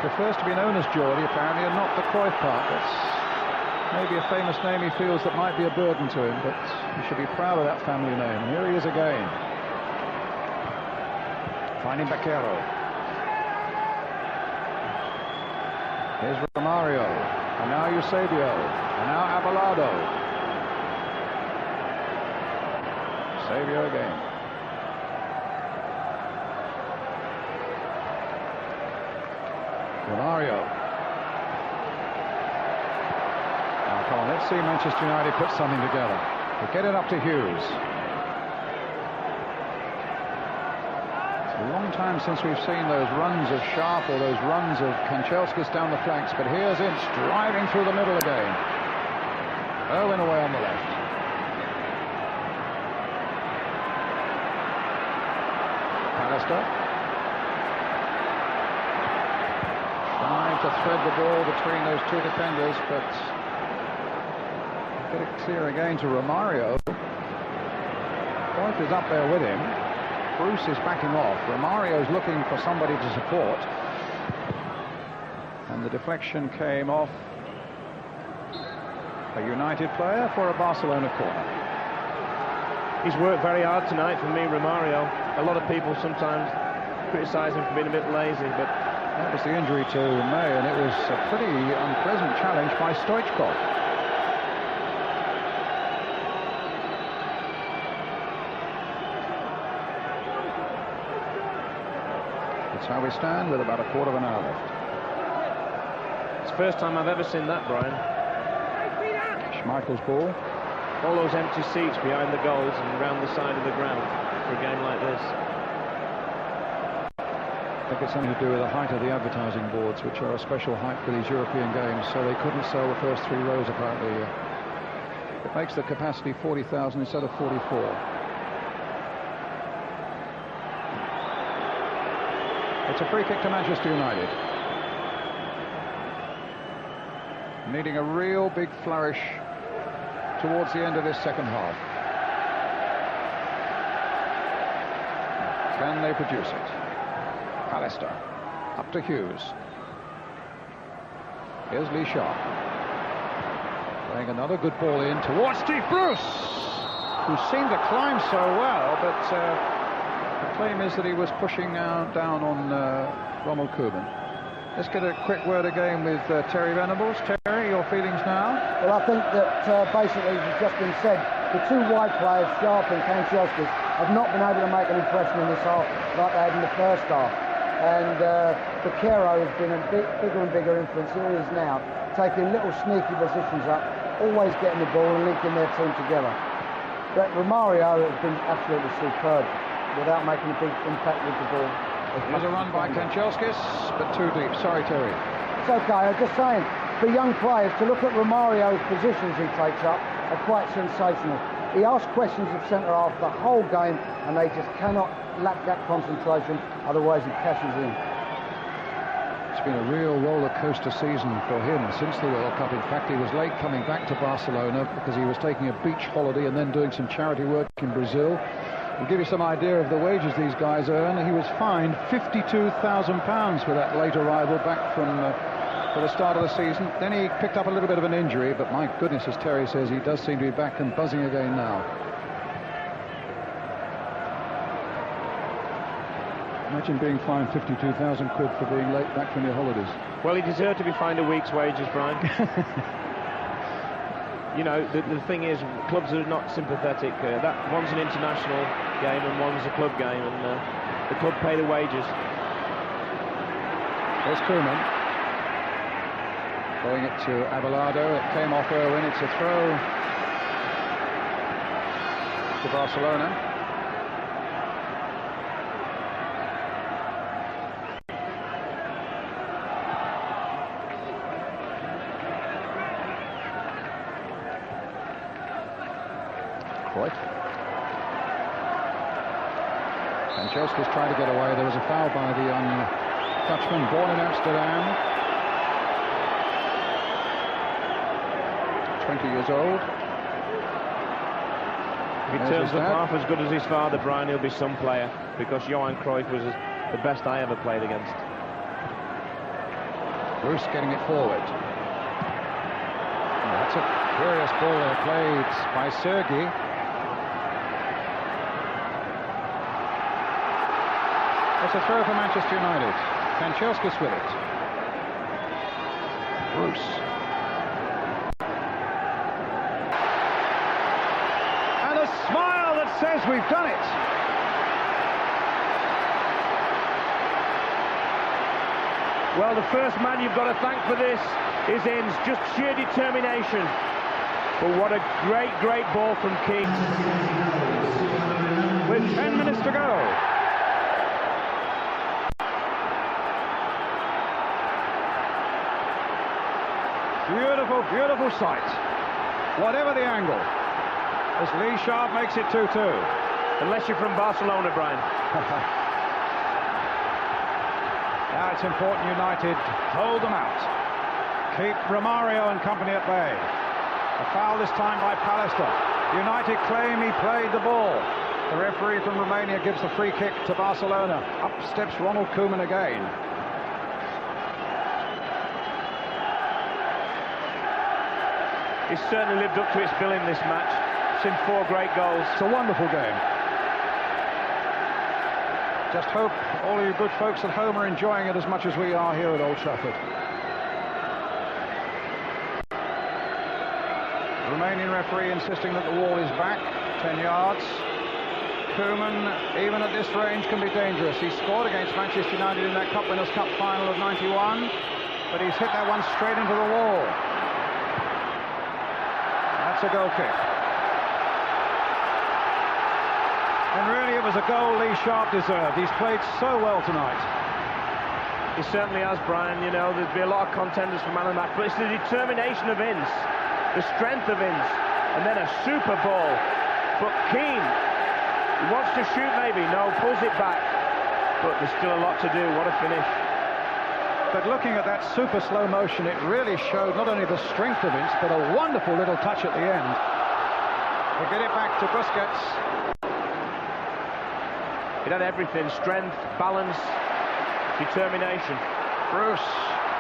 Prefers to be known as Jordi, apparently, and not the Cruyff part. That's maybe a famous name he feels that might be a burden to him, but he should be proud of that family name. And here he is again. Finding Banquero. Here's Romario. And now Eusebio. And now Abelardo. Eusebio again. Romario. Now, come on, let's see Manchester United put something together. We'll get it up to Hughes. It's a long time since we've seen those runs of Sharp or those runs of Kanchelskis down the flanks, but here's Ince driving through the middle again. Owen away on the left. Pallister. To thread the ball between those two defenders, but get it clear again to Romario. Cruyff is up there with him. Bruce is backing off. Romario's looking for somebody to support. And And the deflection came off a United player for a Barcelona corner. He's worked very hard tonight for me, Romario. A lot of people sometimes criticise him for being a bit lazy, but that was the injury to May, and it was a pretty unpleasant challenge by Stoichkov. That's how we stand with about a quarter of an hour left. It's the first time I've ever seen that, Brian. Schmeichel's ball. All those empty seats behind the goals and around the side of the ground for a game like this. I think it's something to do with the height of the advertising boards, which are a special height for these European games, so they couldn't sell the first 3 rows apparently. It makes the capacity 40,000 instead of 44. It's a free kick to Manchester United. Needing a real big flourish towards the end of this second half. Can they produce it? Pallister up to Hughes. Here's Lee Sharp playing another good ball in towards Steve Bruce, who seemed to climb so well, but the claim is that he was pushing down on Ronald Koeman. Let's get a quick word again with Terry Venables. Terry, your feelings now? Well, I think that basically, as has just been said, the 2 wide players, Sharp and Kanchelskis, have not been able to make an impression in this half like they had in the first half. And Baquero has been a bigger and bigger influence. Here he is now, taking little sneaky positions up, always getting the ball and linking their team together. But Romario has been absolutely superb without making a big impact with the ball. There's a run by Kanchelskis, but too deep. Sorry, Terry. It's okay. I'm just saying, for young players to look at Romario's positions he takes up are quite sensational. He asks questions of centre-half the whole game, and they just cannot lack that concentration, otherwise he cashes in. It's been a real roller coaster season for him since the World Cup. In fact, he was late coming back to Barcelona because he was taking a beach holiday and then doing some charity work in Brazil. To give you some idea of the wages these guys earn, he was fined £52,000 for that late arrival back from for the start of the season. Then he picked up a little bit of an injury, but my goodness, as Terry says, he does seem to be back and buzzing again now. Imagine being fined 52,000 quid for being late back from your holidays. Well, he deserved to be fined a week's wages, Brian. You know, the thing is, clubs are not sympathetic. That one's an international game and one's a club game, and the club pay the wages. There's Koeman. Throwing it to Abelardo. It came off Irwin. It's a throw to Barcelona. Kanchelskis trying to get away. There was a foul by the Dutchman, born in Amsterdam. 20 years old. If he turns up half as good as his father, Brian, he'll be some player, because Johan Cruyff was the best I ever played against. Bruce getting it forward. Oh, that's a curious ball there played by Sergei. It's a throw for Manchester United. Kanchelskis with it. Bruce. And a smile that says we've done it. Well, the first man you've got to thank for this is Inns. Just sheer determination. But what a great, great ball from King. With 10 minutes to go. Beautiful, beautiful sight. Whatever the angle. As Lee Sharp makes it 2-2. Unless you're from Barcelona, Brian. Now it's important United hold them out. Keep Romario and company at bay. A foul this time by Pallister. United claim he played the ball. The referee from Romania gives the free kick to Barcelona. Up steps Ronald Koeman again. He's certainly lived up to its bill in this match. It's in 4 great goals. It's a wonderful game. Just hope all you good folks at home are enjoying it as much as we are here at Old Trafford. The Romanian referee insisting that the wall is back 10 yards. Koeman, even at this range, can be dangerous. He scored against Manchester United in that Cup Winners' Cup final of '91, but he's hit that one straight into the wall. That's a goal kick. And really it was a goal Lee Sharp deserved. He's played so well tonight. He certainly has, Brian. You know, there'd be a lot of contenders for man of the match, but it's the determination of Ince, the strength of Ince, and then a super ball. But Keane, he wants to shoot maybe, no, pulls it back. But there's still a lot to do. What a finish. But looking at that super slow motion, it really showed not only the strength of Ince, but a wonderful little touch at the end. They get it back to Busquets. It had everything: strength, balance, determination. Bruce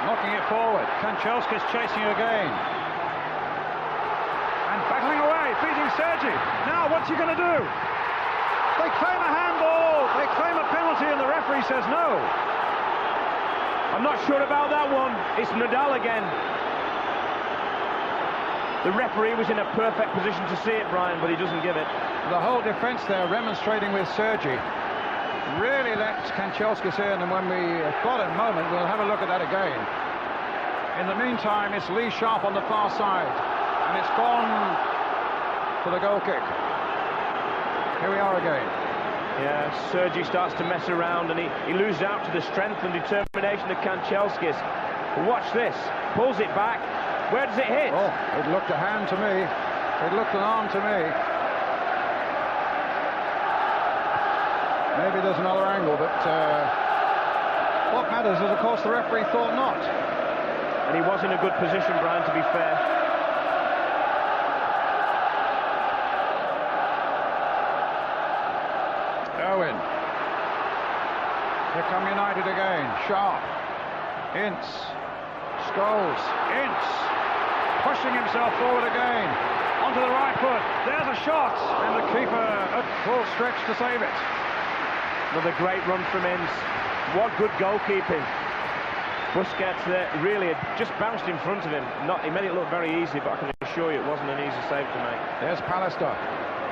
knocking it forward. Kanchelskis chasing again. And battling away, beating Sergi. Now what's he going to do? They claim a handball. They claim a penalty and the referee says no. I'm not sure about that one. It's Nadal again. The referee was in a perfect position to see it, Brian, but he doesn't give it. The whole defence there remonstrating with Sergi. Really let Kanchelskis in, and when we've got a moment, we'll have a look at that again. In the meantime, it's Lee Sharp on the far side, and it's gone for the goal kick. Here we are again. Yeah, Sergi starts to mess around, and he loses out to the strength and determination of Kanchelskis. But watch this, pulls it back. Where does it hit? Oh, it looked a hand to me. It looked an arm to me. Maybe there's another angle, but what matters is, of course, the referee thought not. And he was in a good position, Brian, to be fair. Owen. Here come United again. Sharp. Ince. Scholes. Ince. Pushing himself forward again. Onto the right foot. There's a shot. And the keeper at full stretch to save it. Another great run from Ince. What good goalkeeping. Busquets there really just bounced in front of him. He made it look very easy, but I can assure you it wasn't an easy save to make. There's Pallister.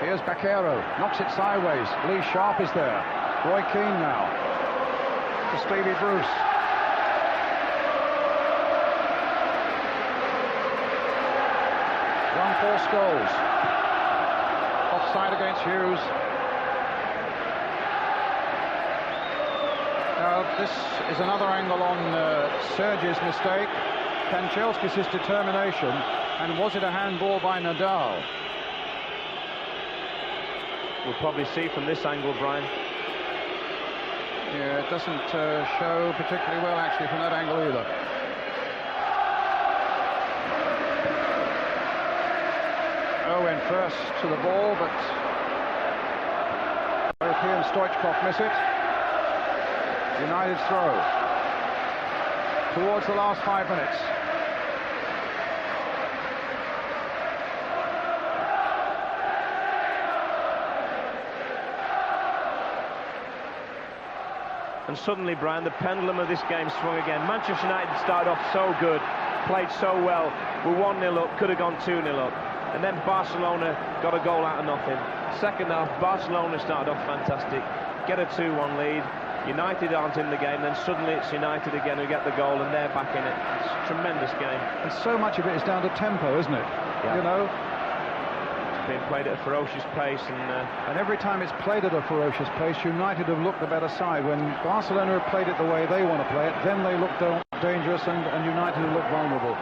Here's Baquero. Knocks it sideways. Lee Sharp is there. Roy Keane now. To Stevie Bruce. Run for Scholes. Offside against Hughes. Now, this is another angle on Sergi's mistake. Kanchelskis' determination. And was it a handball by Nadal? We'll probably see from this angle, Brian. Yeah, it doesn't show particularly well, actually, from that angle either. Owen first to the ball, but European Stoichkov miss it. United's throw towards the last 5 minutes. And suddenly, Brian, the pendulum of this game swung again. Manchester United started off so good, played so well. We're 1-0 up, could have gone 2-0 up. And then Barcelona got a goal out of nothing. Second half, Barcelona started off fantastic. Get a 2-1 lead. United aren't in the game, then suddenly it's United again who get the goal, and they're back in it. It's a tremendous game. And so much of it is down to tempo, isn't it? Yeah. You know? It's being played at a ferocious pace. And every time it's played at a ferocious pace, United have looked the better side. When Barcelona have played it the way they want to play it, then they look dangerous, and United have looked vulnerable.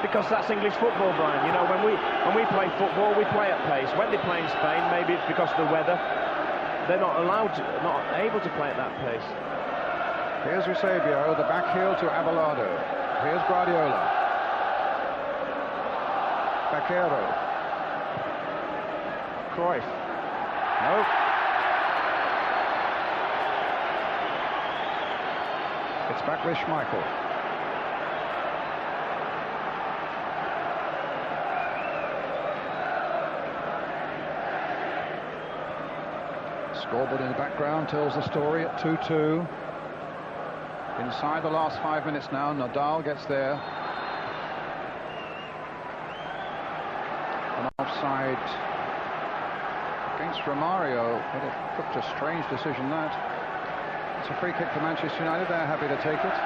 Because that's English football, Brian. You know, when we play football, we play at pace. When they play in Spain, maybe it's because of the weather. They're not able to play at that pace. Here's Eusebio, the back heel to Abelardo. Here's Guardiola. Baquero. Cruyff. Nope. It's back with Schmeichel. Scoreboard in the background tells the story at 2-2. Inside the last 5 minutes now, Nadal gets there. An offside against Romario, but it looked a strange decision that. It's a free kick for Manchester United, they're happy to take it.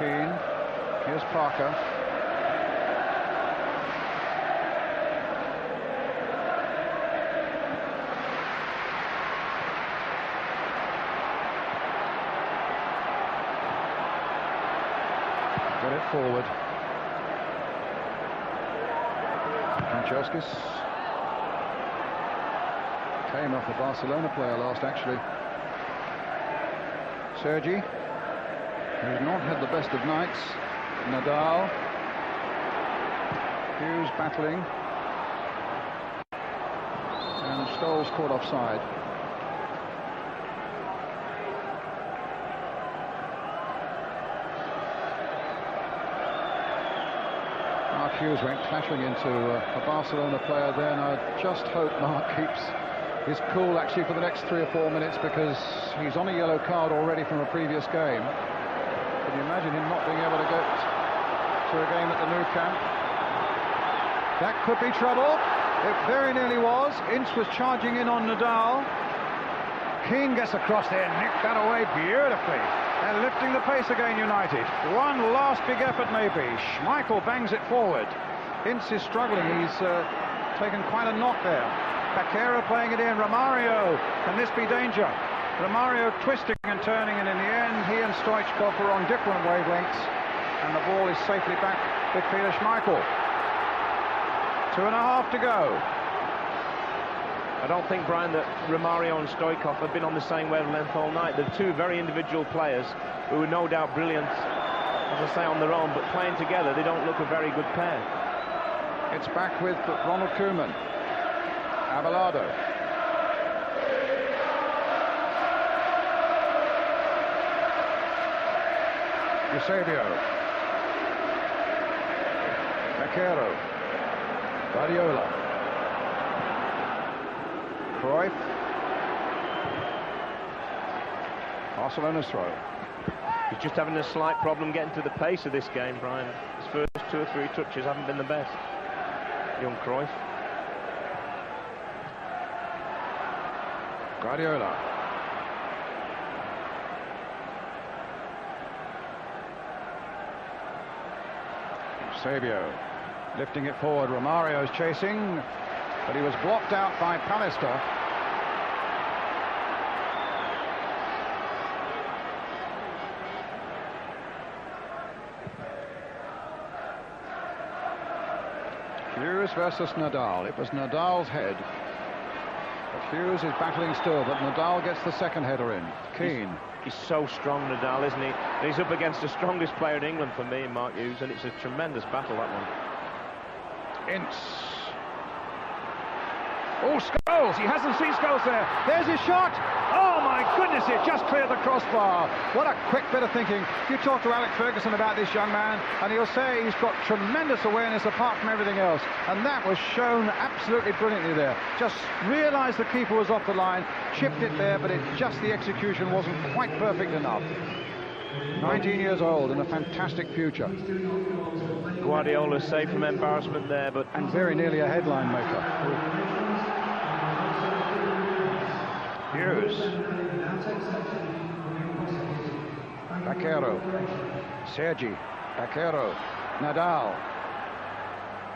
Keane, here's Parker. Got it forward. Francescus came off a Barcelona player last, actually. Sergi, who's not had the best of nights. Nadal. Hughes battling. And Scholes caught offside. Mark Hughes went clattering into a Barcelona player there, and I just hope Mark keeps his cool actually for the next 3 or 4 minutes, because he's on a yellow card already from a previous game. Can you imagine him not being able to get to a game at the Nou Camp? That could be trouble. It very nearly was. Ince was charging in on Nadal. Keane gets across there, nicked that away beautifully. They're lifting the pace again, United. One last big effort maybe. Schmeichel bangs it forward. Ince is struggling. He's taken quite a knock there. Paquero playing it in. Romario, can this be danger? Romario twisting and turning, and in the end he and Stoichkov are on different wavelengths, and the ball is safely back with Peter Schmeichel. 2.5 to go. I don't think, Brian, that Romario and Stoichkov have been on the same wavelength all night. They're two very individual players who are no doubt brilliant, as I say, on their own, but playing together they don't look a very good pair. It's back with Ronald Koeman. Abelardo. Eusebio. Paquero. Guardiola. Cruyff. Barcelona's throw. He's just having a slight problem getting to the pace of this game, Brian. His first 2 or 3 touches haven't been the best. Young Cruyff. Guardiola. Eusebio lifting it forward. Romario's chasing, but he was blocked out by Pallister. Hughes versus Nadal. It was Nadal's head. But Hughes is battling still, but Nadal gets the second header in. Keane. He's so strong, Nadal, isn't he? And he's up against the strongest player in England for me, Mark Hughes, and it's a tremendous battle, that one. Ince. Oh, Scholes! He hasn't seen Scholes there. There's his shot! Oh, my goodness, it just cleared the crossbar. What a quick bit of thinking. You talk to Alex Ferguson about this young man, and he'll say he's got tremendous awareness apart from everything else. And that was shown absolutely brilliantly there. Just realised the keeper was off the line, chipped it there, but the execution wasn't quite perfect enough. 19 years old and a fantastic future. Guardiola saved from embarrassment there, but... And very nearly a headline maker. Hughes. Paquero. Sergi. Paquero. Nadal.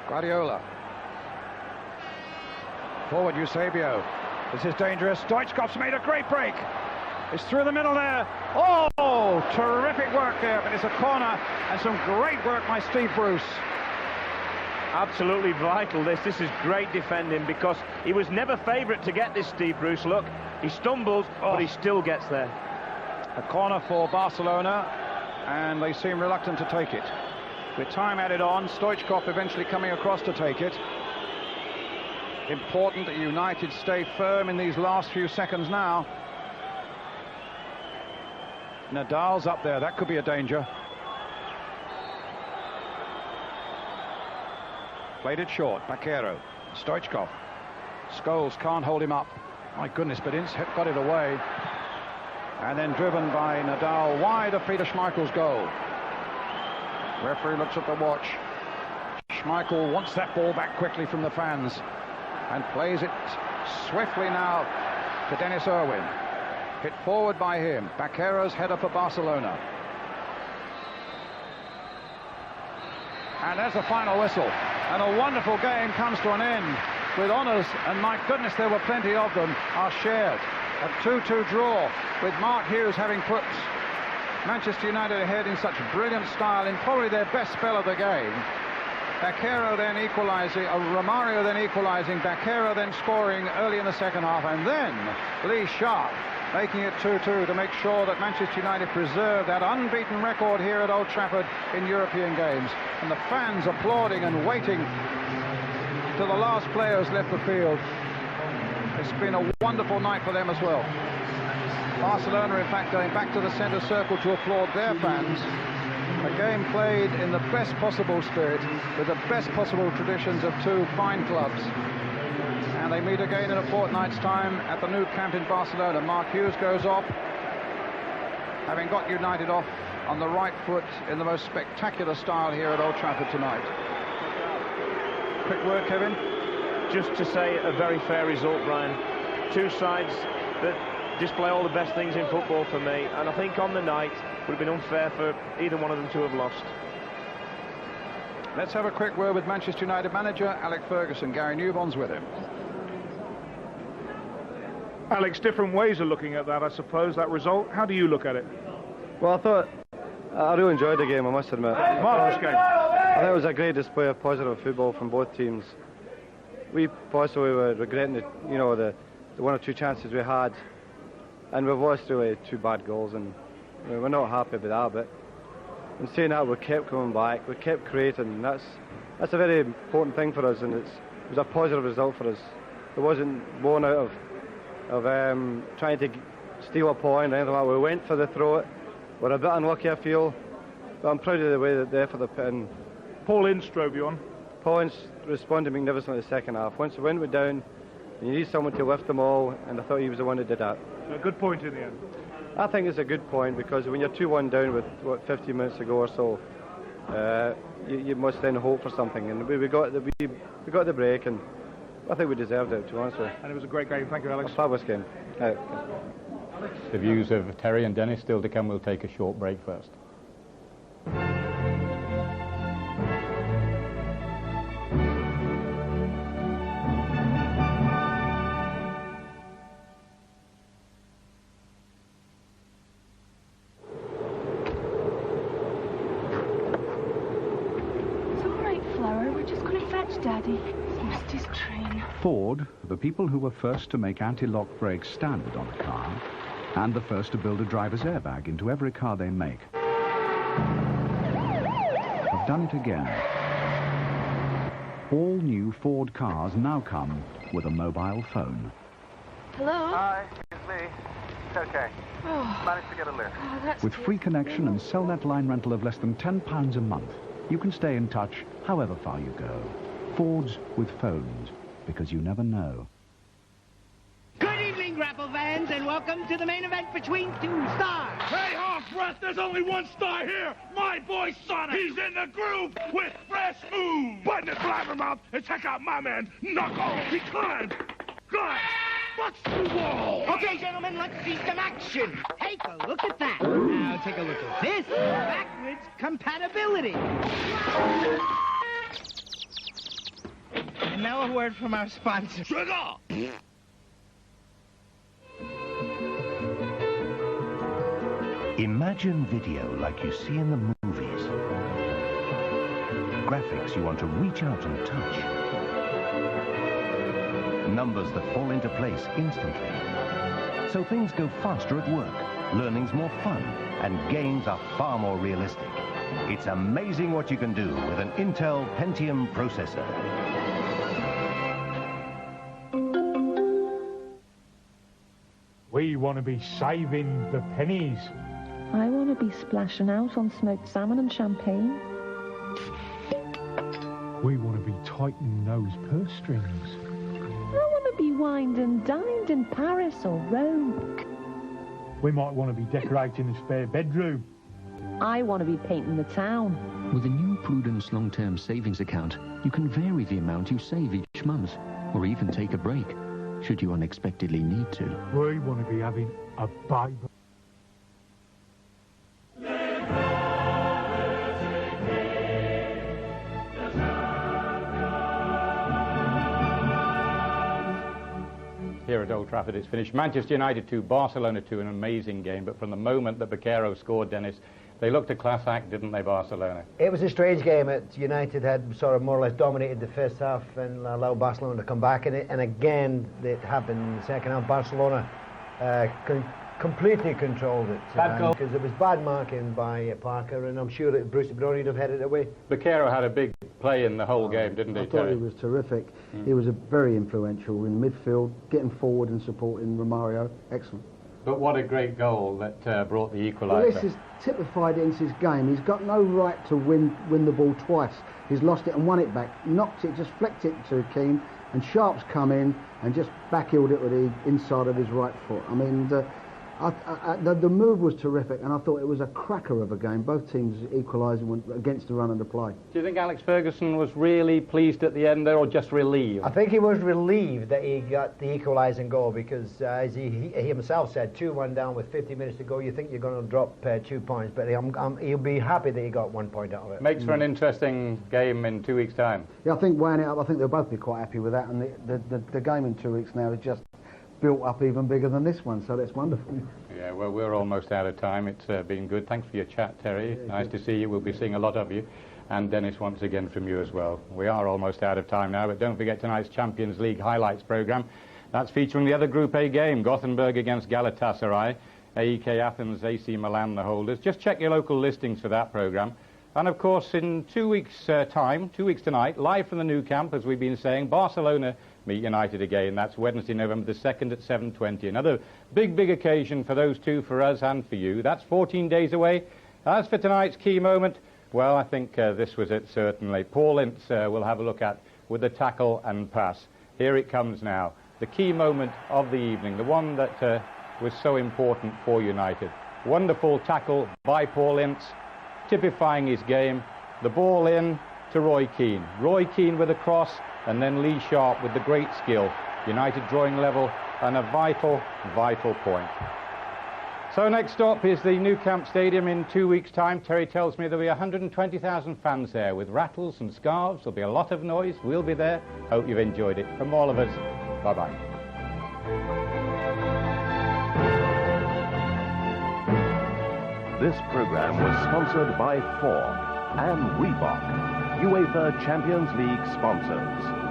Guardiola. Forward Eusebio. This is dangerous. Stoichkov's made a great break. It's through the middle there. Oh, terrific work there, but it's a corner, and some great work by Steve Bruce. Absolutely vital, this is great defending, because he was never favourite to get this, Steve Bruce. Look, he stumbles, but he still gets there. A corner for Barcelona, and they seem reluctant to take it. With time added on, Stoichkov eventually coming across to take it. Important that United stay firm in these last few seconds now. Nadal's up there, that could be a danger. Played it short, Paquero. Stoichkov. Scholes can't hold him up. My goodness, but Ince got it away. And then driven by Nadal wide of Peter Schmeichel's goal. Referee looks at the watch. Schmeichel wants that ball back quickly from the fans and plays it swiftly now to Dennis Irwin. Hit forward by him. Baquero's header for Barcelona. And there's the final whistle. And a wonderful game comes to an end with honours, and my goodness, there were plenty of them, are shared. A 2-2 draw with Mark Hughes having put Manchester United ahead in such brilliant style in probably their best spell of the game. Baquero then equalising, Romario then equalising, Baquero then scoring early in the second half, and then Lee Sharp making it 2-2 to make sure that Manchester United preserve that unbeaten record here at Old Trafford in European games. And the fans applauding and waiting till the last players left the field. It's been a wonderful night for them as well. Barcelona, in fact, going back to the centre circle to applaud their fans. A game played in the best possible spirit, with the best possible traditions of two fine clubs. And they meet again in a fortnight's time at the new camp in Barcelona. Mark Hughes goes off, having got United off on the right foot in the most spectacular style here at Old Trafford tonight. Quick word, Kevin? Just to say, a very fair result, Brian. Two sides that display all the best things in football for me, and I think on the night it would have been unfair for either one of them to have lost. Let's have a quick word with Manchester United manager Alec Ferguson. Gary Newbon's with him. Alex, different ways of looking at that, I suppose, that result. How do you look at it? Well, I really enjoyed the game, I must admit. Marvellous game. I think it was a great display of positive football from both teams. We possibly were regretting the one or two chances we had, and we've lost really two bad goals, and we're not happy with that. But in saying that, we kept coming back, we kept creating. That's a very important thing for us, and it was a positive result for us. It wasn't born out of trying to steal a point or anything like that. We went for the throw. We're a bit unlucky, I feel, but I'm proud of the way that the effort they put in. Paul Ince drove you on. Paul Ince responded magnificently in the second half. Once the wind went down, you need someone to lift them all, and I thought he was the one that did that. A good point in the end. I think it's a good point, because when you're 2-1 down with, 15 minutes to go or so, you must then hope for something. And we got the break, and I think we deserved it, to be honest with you. And it was a great game. Thank you, Alex. A fabulous game. The views of Terry and Dennis still to come. We'll take a short break first. Daddy, he's missed his train. Ford, the people who were first to make anti-lock brakes standard on a car, and the first to build a driver's airbag into every car they make, have done it again. All new Ford cars now come with a mobile phone. Hello? Hi, it's me. It's okay. Oh. Managed to get a lift. Oh, that's With free connection and cellnet line rental of less than £10 a month, you can stay in touch however far you go. Fords with phones, because you never know. Good evening, grapple fans, and welcome to the main event between two stars. Hey, off breath, there's only one star here. My boy Sonic. He's in the groove with fresh moves. Button his blabbermouth and check out my man, Knuckles. He climbs, glides, busts the wall. Okay, gentlemen, let's see some action. Take a look at that. Now take a look at this. Backwards compatibility. And now a word from our sponsor. Trigger! Imagine video like you see in the movies. Graphics you want to reach out and touch. Numbers that fall into place instantly. So things go faster at work, learning's more fun, and games are far more realistic. It's amazing what you can do with an Intel Pentium processor. We want to be saving the pennies. I want to be splashing out on smoked salmon and champagne. We want to be tightening those purse strings. I want to be wined and dined in Paris or Rome. We might want to be decorating the spare bedroom. I want to be painting the town. With a new Prudence long-term savings account, you can vary the amount you save each month, or even take a break, should you unexpectedly need to. We want to be having a baby. Here at Old Trafford it's finished. Manchester United 2, Barcelona 2, an amazing game. But from the moment that Baquero scored, Dennis, they looked a class act, didn't they, Barcelona? It was a strange game. United had sort of more or less dominated the first half and allowed Barcelona to come back in it. And again, it happened in the second half. Barcelona completely controlled it. Bad goal. Because it was bad marking by Parker, and I'm sure that Bruce Brony would have headed it away. Baquero had a big play in the whole game, didn't he, I thought Terry? he was terrific. He was very influential in midfield, getting forward and supporting Romario. Excellent. But what a great goal that brought the equaliser. Well, this is typified into his game. He's got no right to win the ball twice. He's lost it and won it back. Knocked it, just flicked it to Keane, and Sharp's come in and just backheeled it with the inside of his right foot. I mean, the move was terrific, and I thought it was a cracker of a game. Both teams equalising against the run of the play. Do you think Alex Ferguson was really pleased at the end there, or just relieved? I think he was relieved that he got the equalising goal because, as he himself said, 2-1 down with 50 minutes to go, you think you're going to drop 2 points, but he'll be happy that he got 1 point out of it. Makes for an interesting game in 2 weeks' time. Yeah, I think weighing it up, I think they'll both be quite happy with that, and the game in 2 weeks now is just built up even bigger than this one, so that's wonderful. Yeah, well, we're almost out of time. It's been good. Thanks for your chat, Terry. Nice to see you. We'll be seeing a lot of you. And Dennis, once again from you as well. We are almost out of time now, but don't forget tonight's Champions League highlights programme. That's featuring the other Group A game, Gothenburg against Galatasaray, AEK Athens, AC Milan, the holders. Just check your local listings for that programme. And of course, in 2 weeks' time, 2 weeks tonight, live from the new camp, as we've been saying, Barcelona meet United again. That's Wednesday, November the 2nd at 7:20. Another big occasion for those two, for us and for you. That's 14 days away. As for tonight's key moment, well, I think this was it, certainly. Paul Ince will have a look at with the tackle and pass. Here it comes now. The key moment of the evening, the one that was so important for United. Wonderful tackle by Paul Ince, typifying his game. The ball in to Roy Keane. Roy Keane with a cross, and then Lee Sharp with the great skill. United drawing level, and a vital point. So next stop is the Nou Camp Stadium in 2 weeks' time. Terry tells me there'll be 120,000 fans there with rattles and scarves. There'll be a lot of noise. We'll be there. Hope you've enjoyed it. From all of us, bye-bye. This program was sponsored by Ford and Reebok, UEFA Champions League sponsors.